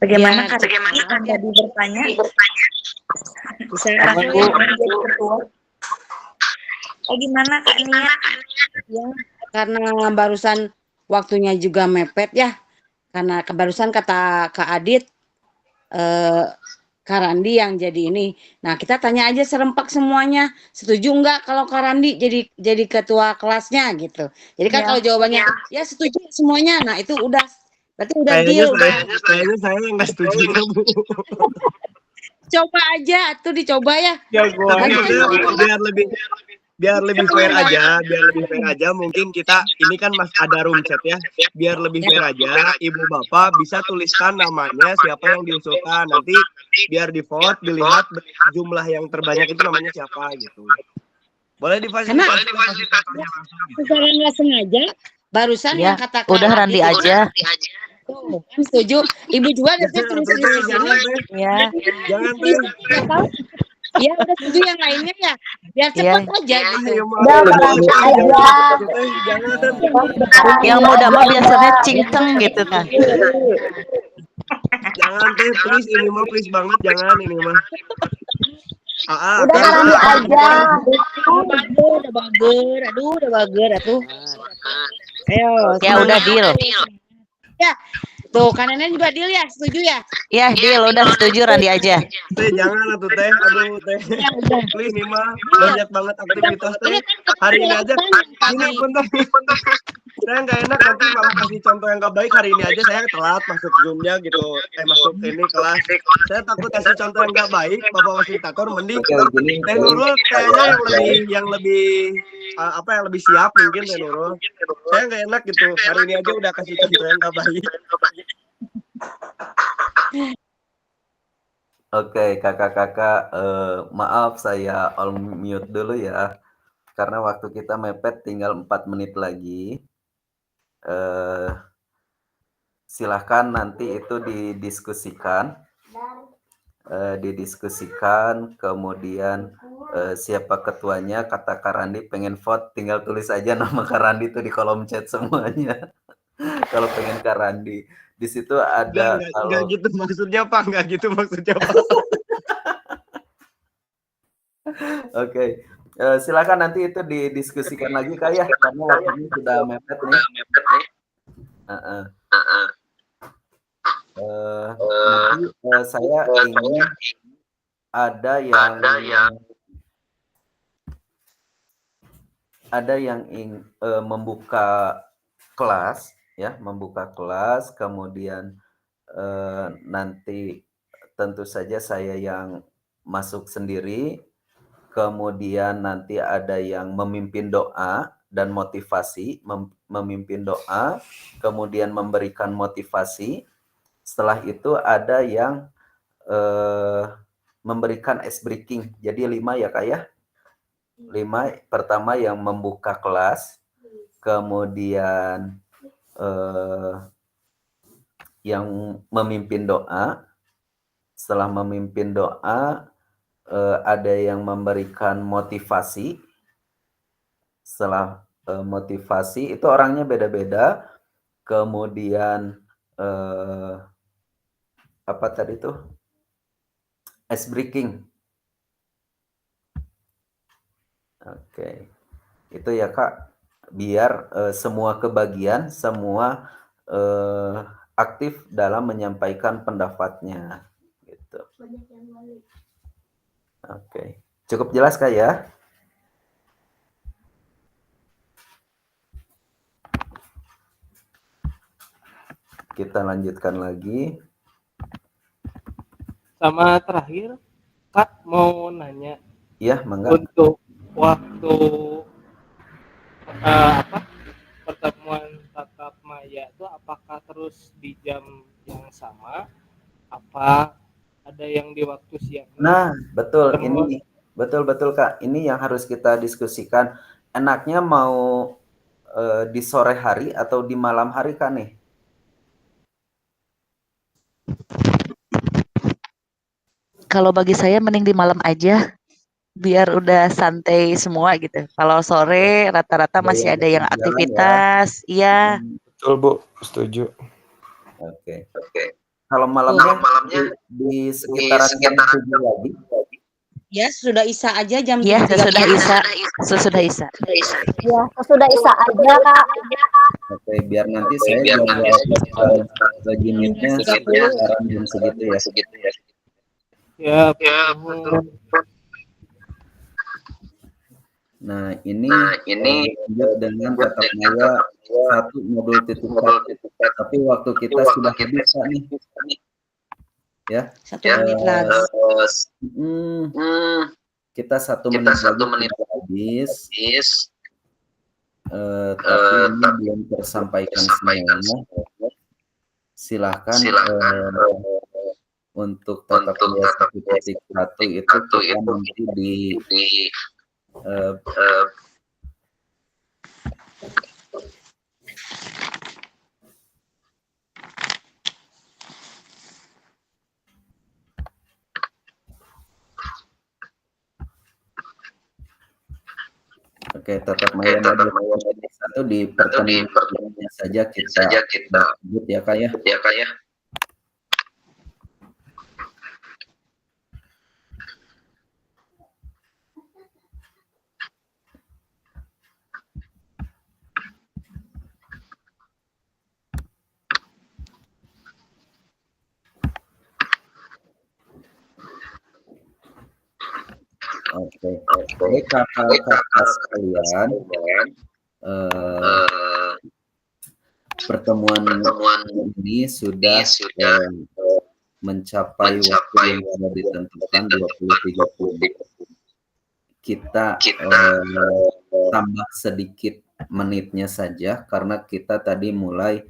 Bagaimana Kak tadi bertanya? Saya menjadi ketua. Gimana Kak Nia?
Ya, karena barusan waktunya juga mepet ya. Karena barusan kata Kak Adit, Kak Randi yang jadi ini. Nah, kita tanya aja serempak semuanya. Setuju nggak kalau Kak Randi jadi ketua kelasnya gitu. Jadi kan kalau jawabannya ya setuju semuanya. Nah, itu udah berarti udah deal.
Kayaknya saya nggak setuju ya, Bu.
Coba aja tuh dicoba ya.
Tapi biar lebih fair aja, mungkin kita ini kan ada room chat ya, biar lebih fair aja, Ibu Bapak bisa tuliskan namanya siapa yang diusulkan, nanti biar di vote dilihat jumlah yang terbanyak itu namanya siapa gitu. Boleh difasilitasi.
Secara nggak sengaja barusan yang kata
udah Randi aja.
Tuh, kan setuju. Ibu juga ada tulis di sini.
Ya.
Jangan
Ya udah setuju yang lainnya ya. Biar cepat aja gitu.
Yang muda mah biasanya cingteng gitu kan.
Jangan Teh, please ini mah please banget jangan ini mah.
Udah Randi aja. Udah bager. Aduh, udah bager atuh. Ayo.
Ya udah deal.
Ya. Tuh, kan Nenek juga deal ya, setuju ya?
Ya, deal, udah setuju Randi aja.
Teh, jangan atuh Teh, aduh Teh. Please nih mah, banyak banget aktivitas Teh. Hari ini aja, ini bentar. Saya nggak enak nanti malah kasih contoh yang nggak baik. Hari ini aja saya telat masuk Zoom-nya gitu, masuk ini kelas. Saya takut kasih contoh yang nggak baik, Bapak fasilitator mending Teh Nurul kayaknya yang lebih yang lebih siap mungkin Teh Nurul. Saya nggak enak gitu, hari ini aja udah kasih contoh yang nggak baik.
Oke, kakak-kakak, maaf saya all mute dulu ya, karena waktu kita mepet tinggal 4 menit lagi. Silahkan nanti itu didiskusikan, kemudian siapa ketuanya, kata Kak Randi pengen vote, tinggal tulis aja nama Kak Randi itu di kolom chat semuanya. Kalau pengen Kak Randi. Di situ ada
enggak gitu maksudnya Pak,
Oke. Silakan nanti itu didiskusikan lagi Kak ya, karena waktunya sudah mepet nih. Nanti saya ingin ada yang membuka kelas ya, membuka kelas, kemudian nanti tentu saja saya yang masuk sendiri, kemudian nanti ada yang memimpin doa dan motivasi, memimpin doa, kemudian memberikan motivasi. Setelah itu ada yang memberikan ice breaking. Jadi 5 ya Kak ya. 5, pertama yang membuka kelas, kemudian yang memimpin doa. Setelah memimpin doa, ada yang memberikan motivasi. Setelah motivasi itu orangnya beda-beda. Kemudian apa tadi tuh? Ice breaking. Oke. Itu ya Kak, biar semua kebagian, semua aktif dalam menyampaikan pendapatnya gitu. Oke. Cukup jelas Kak ya? Kita lanjutkan lagi.
Sama terakhir, Kak mau nanya.
Iya, mangga.
Untuk waktu pertemuan tatap maya itu apakah terus di jam yang sama? Apa ada yang di waktu siang?
Nah, betul. Ini betul Kak. Ini yang harus kita diskusikan. Enaknya mau di sore hari atau di malam hari Kak nih?
Kalau bagi saya mending di malam aja, biar udah santai semua gitu. Kalau sore rata-rata masih ada yang aktivitas, iya.
Betul Bu, setuju.
Oke. Kalau malamnya di sekitaran jam 7 lagi.
Ya, sudah Isya aja jam 7.
Ya, sesudah Isya. Sesudah Isya.
Ya, sesudah Isya aja Kak.
Oke, biar nanti saya bagi minutnya sekarang jam segitu ya.
Ya.
Nah, ini dengan tatap maya 1 modul titik 4. Tapi waktu kita sudah habis nih. Ya.
1 menit lagi.
Kita 1 menit lagi habis. Tapi ini belum tersampaikan semuanya. Silahkan untuk tatap maya 1.1 itu kita nanti di Oke, tatap maya modul 1 di pertemuan saja kita sebut ya Kak ya. Oke. Baik kakak-kakak sekalian, pertemuan ini sudah mencapai waktu yang sudah ditentukan 20.30. Kita tambah sedikit menitnya saja karena kita tadi mulai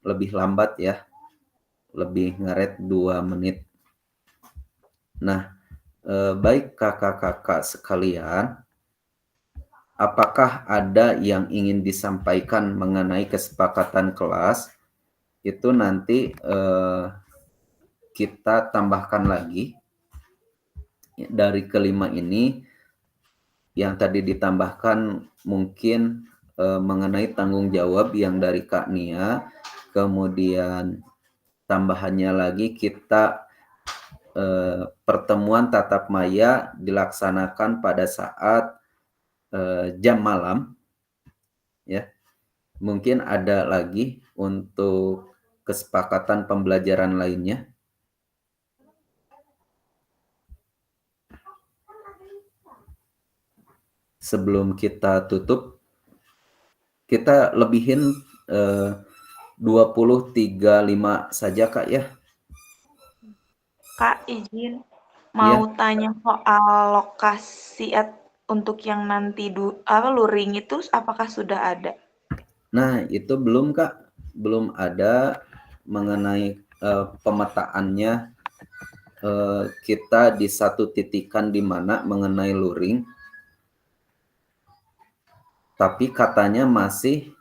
lebih lambat ya, lebih ngaret 2 menit. Nah, baik kakak-kakak sekalian, apakah ada yang ingin disampaikan mengenai kesepakatan kelas? Itu nanti kita tambahkan lagi dari kelima ini. Yang tadi ditambahkan mungkin mengenai tanggung jawab yang dari Kak Nia, kemudian tambahannya lagi kita pertemuan tatap maya dilaksanakan pada saat jam malam ya. Mungkin ada lagi untuk kesepakatan pembelajaran lainnya? Sebelum kita tutup, kita lebihin 20-35 saja Kak ya.
Kak, izin
Iya.
mau tanya soal lokasi untuk yang nanti luring itu apakah sudah ada?
Nah, itu belum Kak, belum ada mengenai pemetaannya. Kita di satu titikan di mana mengenai luring, tapi katanya masih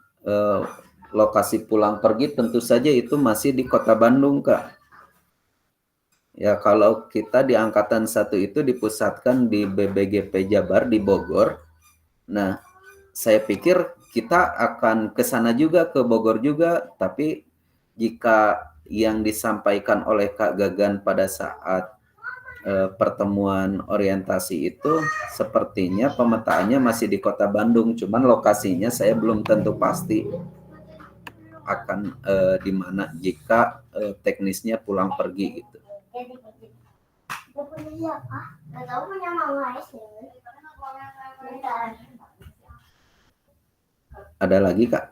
lokasi pulang pergi tentu saja itu masih di Kota Bandung Kak. Ya, kalau kita di angkatan 1 itu dipusatkan di BBGP Jabar di Bogor. Nah, saya pikir kita akan ke sana juga, ke Bogor juga, tapi jika yang disampaikan oleh Kak Gagan pada saat pertemuan orientasi itu sepertinya pemetaannya masih di Kota Bandung, cuman lokasinya saya belum tentu pasti akan di mana jika teknisnya pulang pergi gitu. Ada lagi Kak?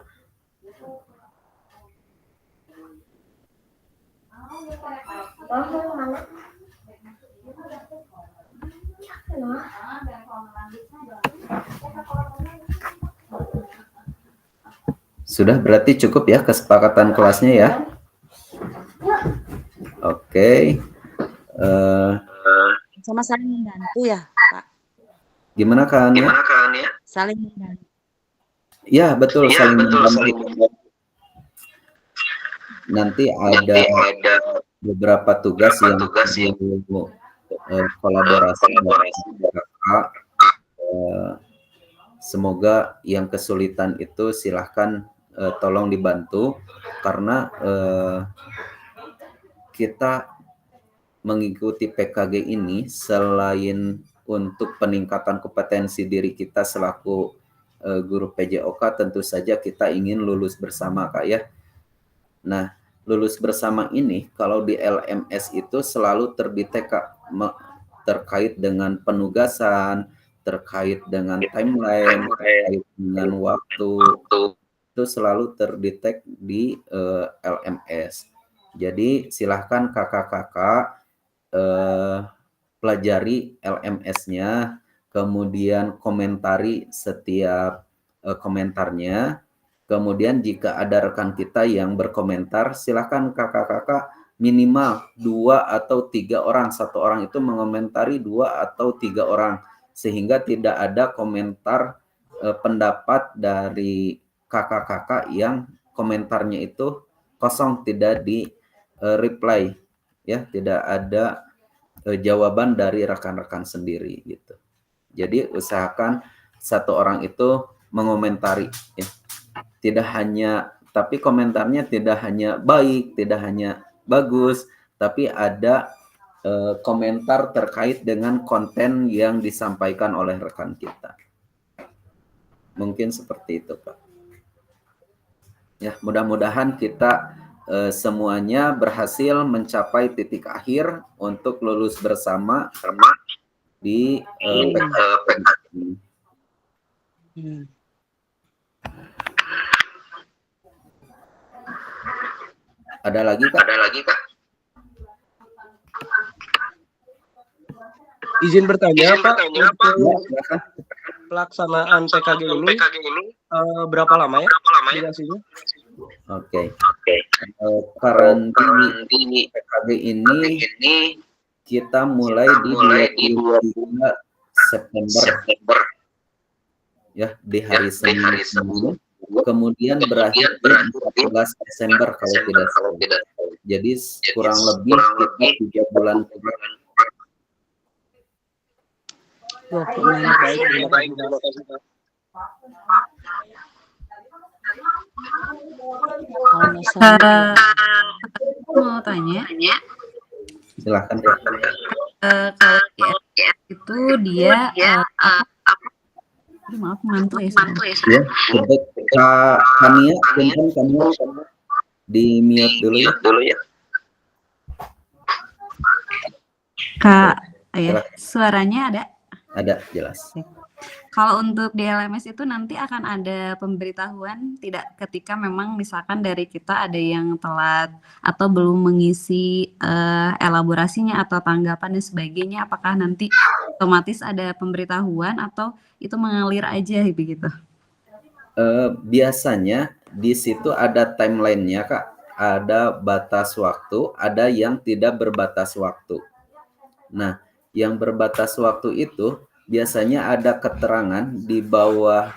Sudah, berarti cukup ya kesepakatan kelasnya ya. Oke.
Sama saling membantu ya, Pak.
Gimana Kak Ania?
Saling membantu.
Ya, betul, saling membantu. Nanti ada beberapa tugas yang perlu kolaborasi Kakak. Semoga yang kesulitan itu silahkan tolong dibantu, karena kita mengikuti PKG ini selain untuk peningkatan kompetensi diri kita selaku guru PJOK, tentu saja kita ingin lulus bersama Kak ya. Nah, lulus bersama ini kalau di LMS itu selalu terdetek Kak, terkait dengan penugasan, terkait dengan timeline, terkait dengan waktu, itu selalu terdetek di LMS. Jadi silahkan kakak-kakak pelajari LMS-nya, kemudian komentari setiap komentarnya. Kemudian jika ada rekan kita yang berkomentar, silahkan kakak-kakak minimal 2 atau 3 orang, 1 orang itu mengomentari 2 atau 3 orang, sehingga tidak ada komentar pendapat dari kakak-kakak yang komentarnya itu kosong, tidak di reply ya, tidak ada jawaban dari rekan-rekan sendiri gitu. Jadi usahakan 1 orang itu mengomentari ya. Tidak hanya, tapi komentarnya tidak hanya baik, tidak hanya bagus, tapi ada komentar terkait dengan konten yang disampaikan oleh rekan kita. Mungkin seperti itu Pak. Ya, mudah-mudahan kita semuanya berhasil mencapai titik akhir untuk lulus bersama di PKG. Ada lagi Kak?
Izin bertanya Pak,
Ya,
pelaksanaan PKG ini berapa lama ya durasinya?
Oke. Karantina PKG ini kita mulai di 23 September. Ya, di hari Senin. Kemudian berakhir di 14 Desember kalau tidak salah. Jadi kurang lebih kita 3 bulan kurang.
Mau tanya.
Silahkan.
Kalau itu dia maaf mengantuk ya.
Ya, Kania, Di mute dulu ya.
Kak, ya, suaranya ada?
Ada, jelas.
Kalau untuk di LMS itu nanti akan ada pemberitahuan tidak ketika memang misalkan dari kita ada yang telat atau belum mengisi elaborasinya atau tanggapan dan sebagainya, apakah nanti otomatis ada pemberitahuan atau itu mengalir aja begitu?
Biasanya di situ ada timeline-nya, Kak. Ada batas waktu, ada yang tidak berbatas waktu. Nah, yang berbatas waktu itu biasanya ada keterangan di bawah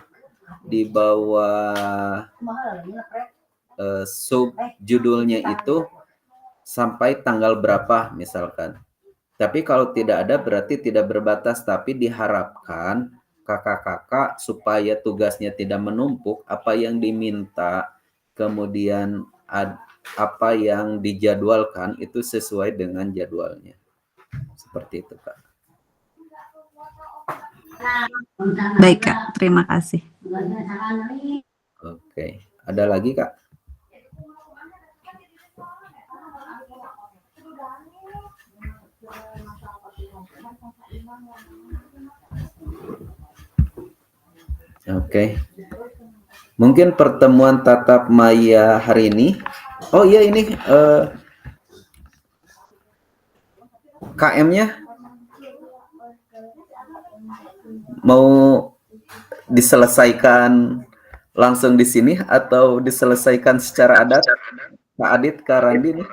sub judulnya itu sampai tanggal berapa misalkan. Tapi kalau tidak ada berarti tidak berbatas, tapi diharapkan kakak-kakak supaya tugasnya tidak menumpuk, apa yang diminta kemudian apa yang dijadwalkan itu sesuai dengan jadwalnya. Seperti itu, Kak.
Baik, Kak. Terima kasih.
Oke. Ada lagi, Kak? Oke. Mungkin pertemuan tatap maya hari ini. Oh iya, ini KM-nya mau diselesaikan langsung di sini atau diselesaikan secara adat? Kak Adit, Kak Randi nih.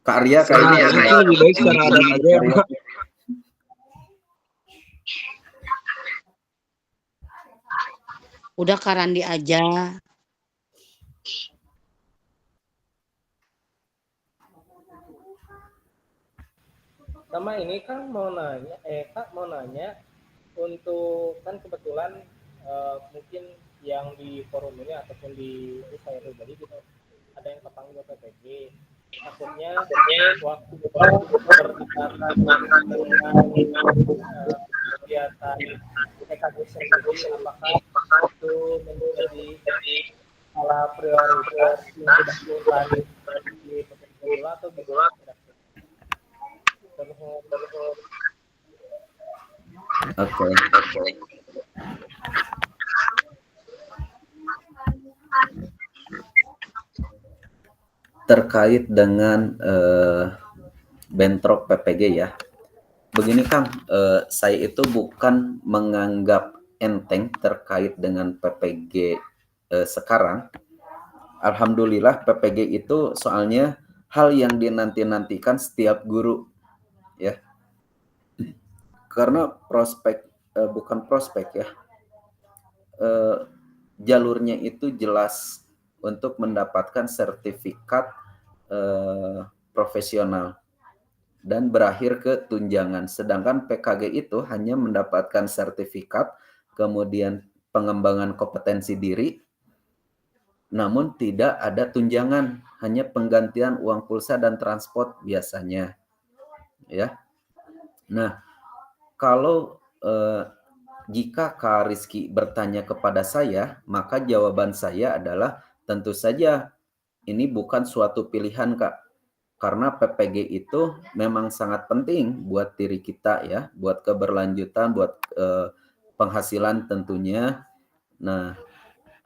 Kak Arya, Kak Arya.
Lebih baik secara adat aja ya, Pak.
Udah Kak Randi aja.
Sama ini Kang mau nanya, Kak mau nanya untuk kan kebetulan mungkin yang di forum ini ataupun di saya pribadi gitu ada yang kepanggil PPG. Takutnya waktu berdekatan dengan kegiatan PKG sendiri, apakah itu menjadi salah prioritas yang tidak diulangi di PPG dulu atau gimana?
Oke. Terkait dengan bentrok PPG ya. Begini Kang, saya itu bukan menganggap enteng terkait dengan PPG sekarang. Alhamdulillah PPG itu soalnya hal yang dinanti-nantikan setiap guru ya. Karena bukan prospek ya. Jalurnya itu jelas untuk mendapatkan sertifikat profesional dan berakhir ke tunjangan. Sedangkan PKG itu hanya mendapatkan sertifikat, kemudian pengembangan kompetensi diri, namun tidak ada tunjangan, hanya penggantian uang pulsa dan transport biasanya. Ya. Nah, kalau jika Kak Rizky bertanya kepada saya, maka jawaban saya adalah tentu saja ini bukan suatu pilihan, Kak. Karena PPG itu memang sangat penting buat diri kita ya, buat keberlanjutan, buat penghasilan tentunya. Nah,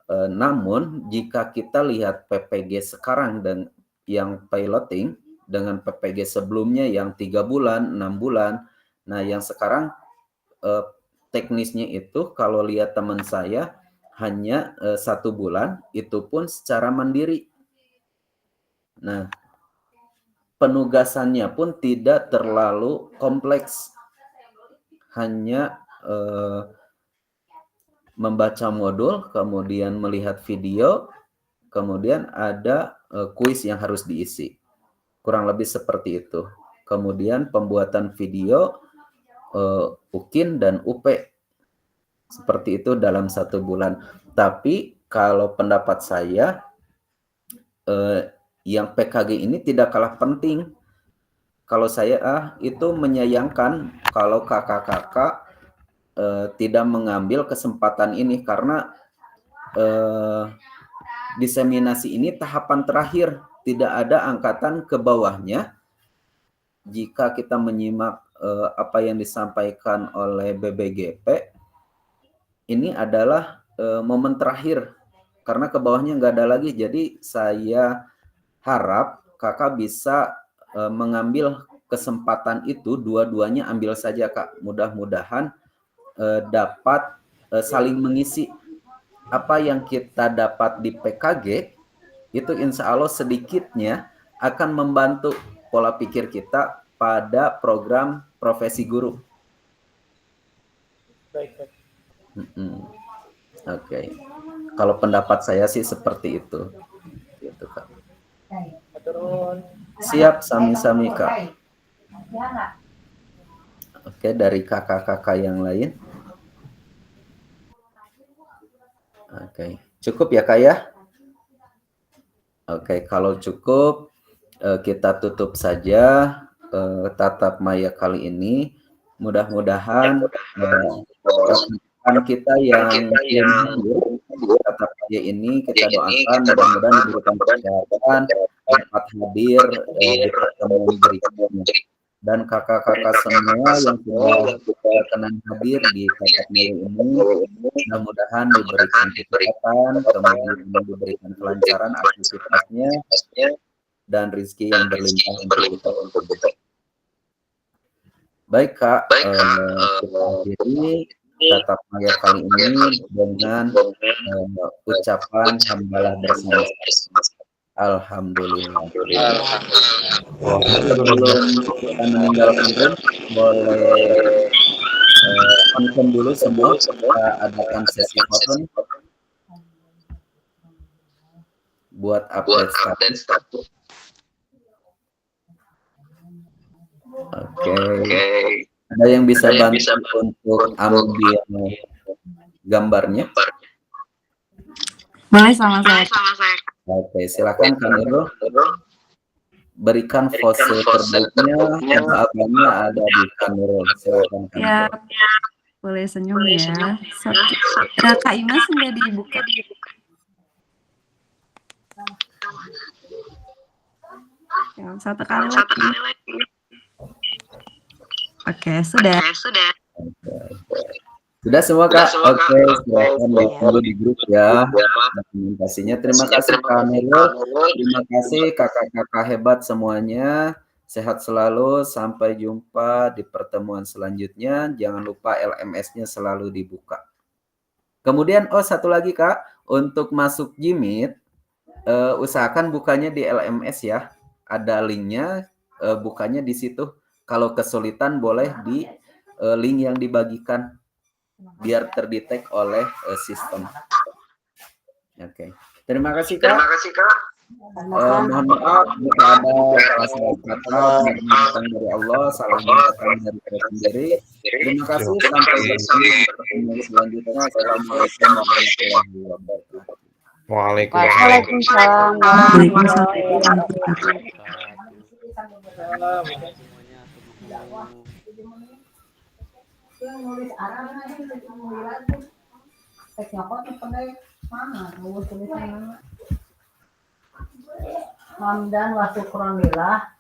namun jika kita lihat PPG sekarang dan yang piloting dengan PPG sebelumnya yang 3 bulan, 6 bulan, nah yang sekarang teknisnya itu kalau lihat teman saya hanya 1 bulan, itu pun secara mandiri. Nah, penugasannya pun tidak terlalu kompleks, hanya membaca modul, kemudian melihat video, kemudian ada kuis yang harus diisi. Kurang lebih seperti itu. Kemudian pembuatan video, UKIN dan UP. Seperti itu dalam 1 bulan. Tapi kalau pendapat saya, yang PKG ini tidak kalah penting. Kalau saya itu menyayangkan kalau kakak-kakak tidak mengambil kesempatan ini karena diseminasi ini tahapan terakhir, tidak ada angkatan ke bawahnya. Jika kita menyimak apa yang disampaikan oleh BBGP, ini adalah momen terakhir karena ke bawahnya nggak ada lagi. Jadi saya harap kakak bisa mengambil kesempatan itu, dua-duanya ambil saja Kak. Mudah-mudahan dapat saling mengisi. Apa yang kita dapat di PKG itu insya Allah sedikitnya akan membantu pola pikir kita pada program profesi guru.
Baik.
Oke. Kalau pendapat saya sih seperti itu. Gitu, Kak. Siap, sami-sami Kak. Oke, dari kakak-kakak yang lain. Oke, cukup ya Kak ya? Oke, kalau cukup kita tutup saja tatap maya kali ini. Mudah-mudahan rekan kita yang tatap maya ini kita doakan mudah-mudahan diberikan kesehatan, dapat hadir di pertemuan berikutnya. Dan kakak-kakak semua yang sudah berkenan hadir di tatap maya ini, mudah-mudahan diberikan kesehatan, kemudian diberikan kelancaran aktivitasnya, dan rezeki yang berlimpah untuk kita. Baik Kak, kita akhiri tatap maya kali ini dengan ucapan hamdalah bersama. Alhamdulillah. Sebelum kita meninggalkan room, boleh konten dulu semua, kita adakan sesi foto nih. Buat update status. Oke. Ada yang bisa bantu untuk ambil gambarnya?
Boleh sama saya.
Oke, silakan Kak Nurul. Berikan pose terbaiknya, abangnya ada di Kak Nurul. Silakan Kak Nurul.
Ya, boleh senyum ya. Kak Imas nggak dibuka. Ya, satu kali lagi. Oke, sudah.
Sudah semua Kak? Oke, silakan ditunggu di grup ya dokumentasinya. Terima kasih Kak Nurul. Terima kasih kakak-kakak hebat semuanya. Sehat selalu. Sampai jumpa di pertemuan selanjutnya. Jangan lupa LMS-nya selalu dibuka. Kemudian, satu lagi Kak. Untuk masuk Jimit, usahakan bukanya di LMS ya. Ada linknya, bukanya di situ. Kalau kesulitan boleh di link yang dibagikan biar terdetek oleh sistem. Oke. Terima kasih Kak. Mohon maaf jika ada salah kata datang dari Allah, salah datang dari saya sendiri. Terima kasih sampai bertemu di pertemuan selanjutnya. Assalamualaikum warahmatullahi wabarakatuh.
Waalaikumsalam.
Nulis Arab aja nulis lagi. Teksnya kok pakai mana? Nulis tulisan mana? Hamdan wa syukron lillah.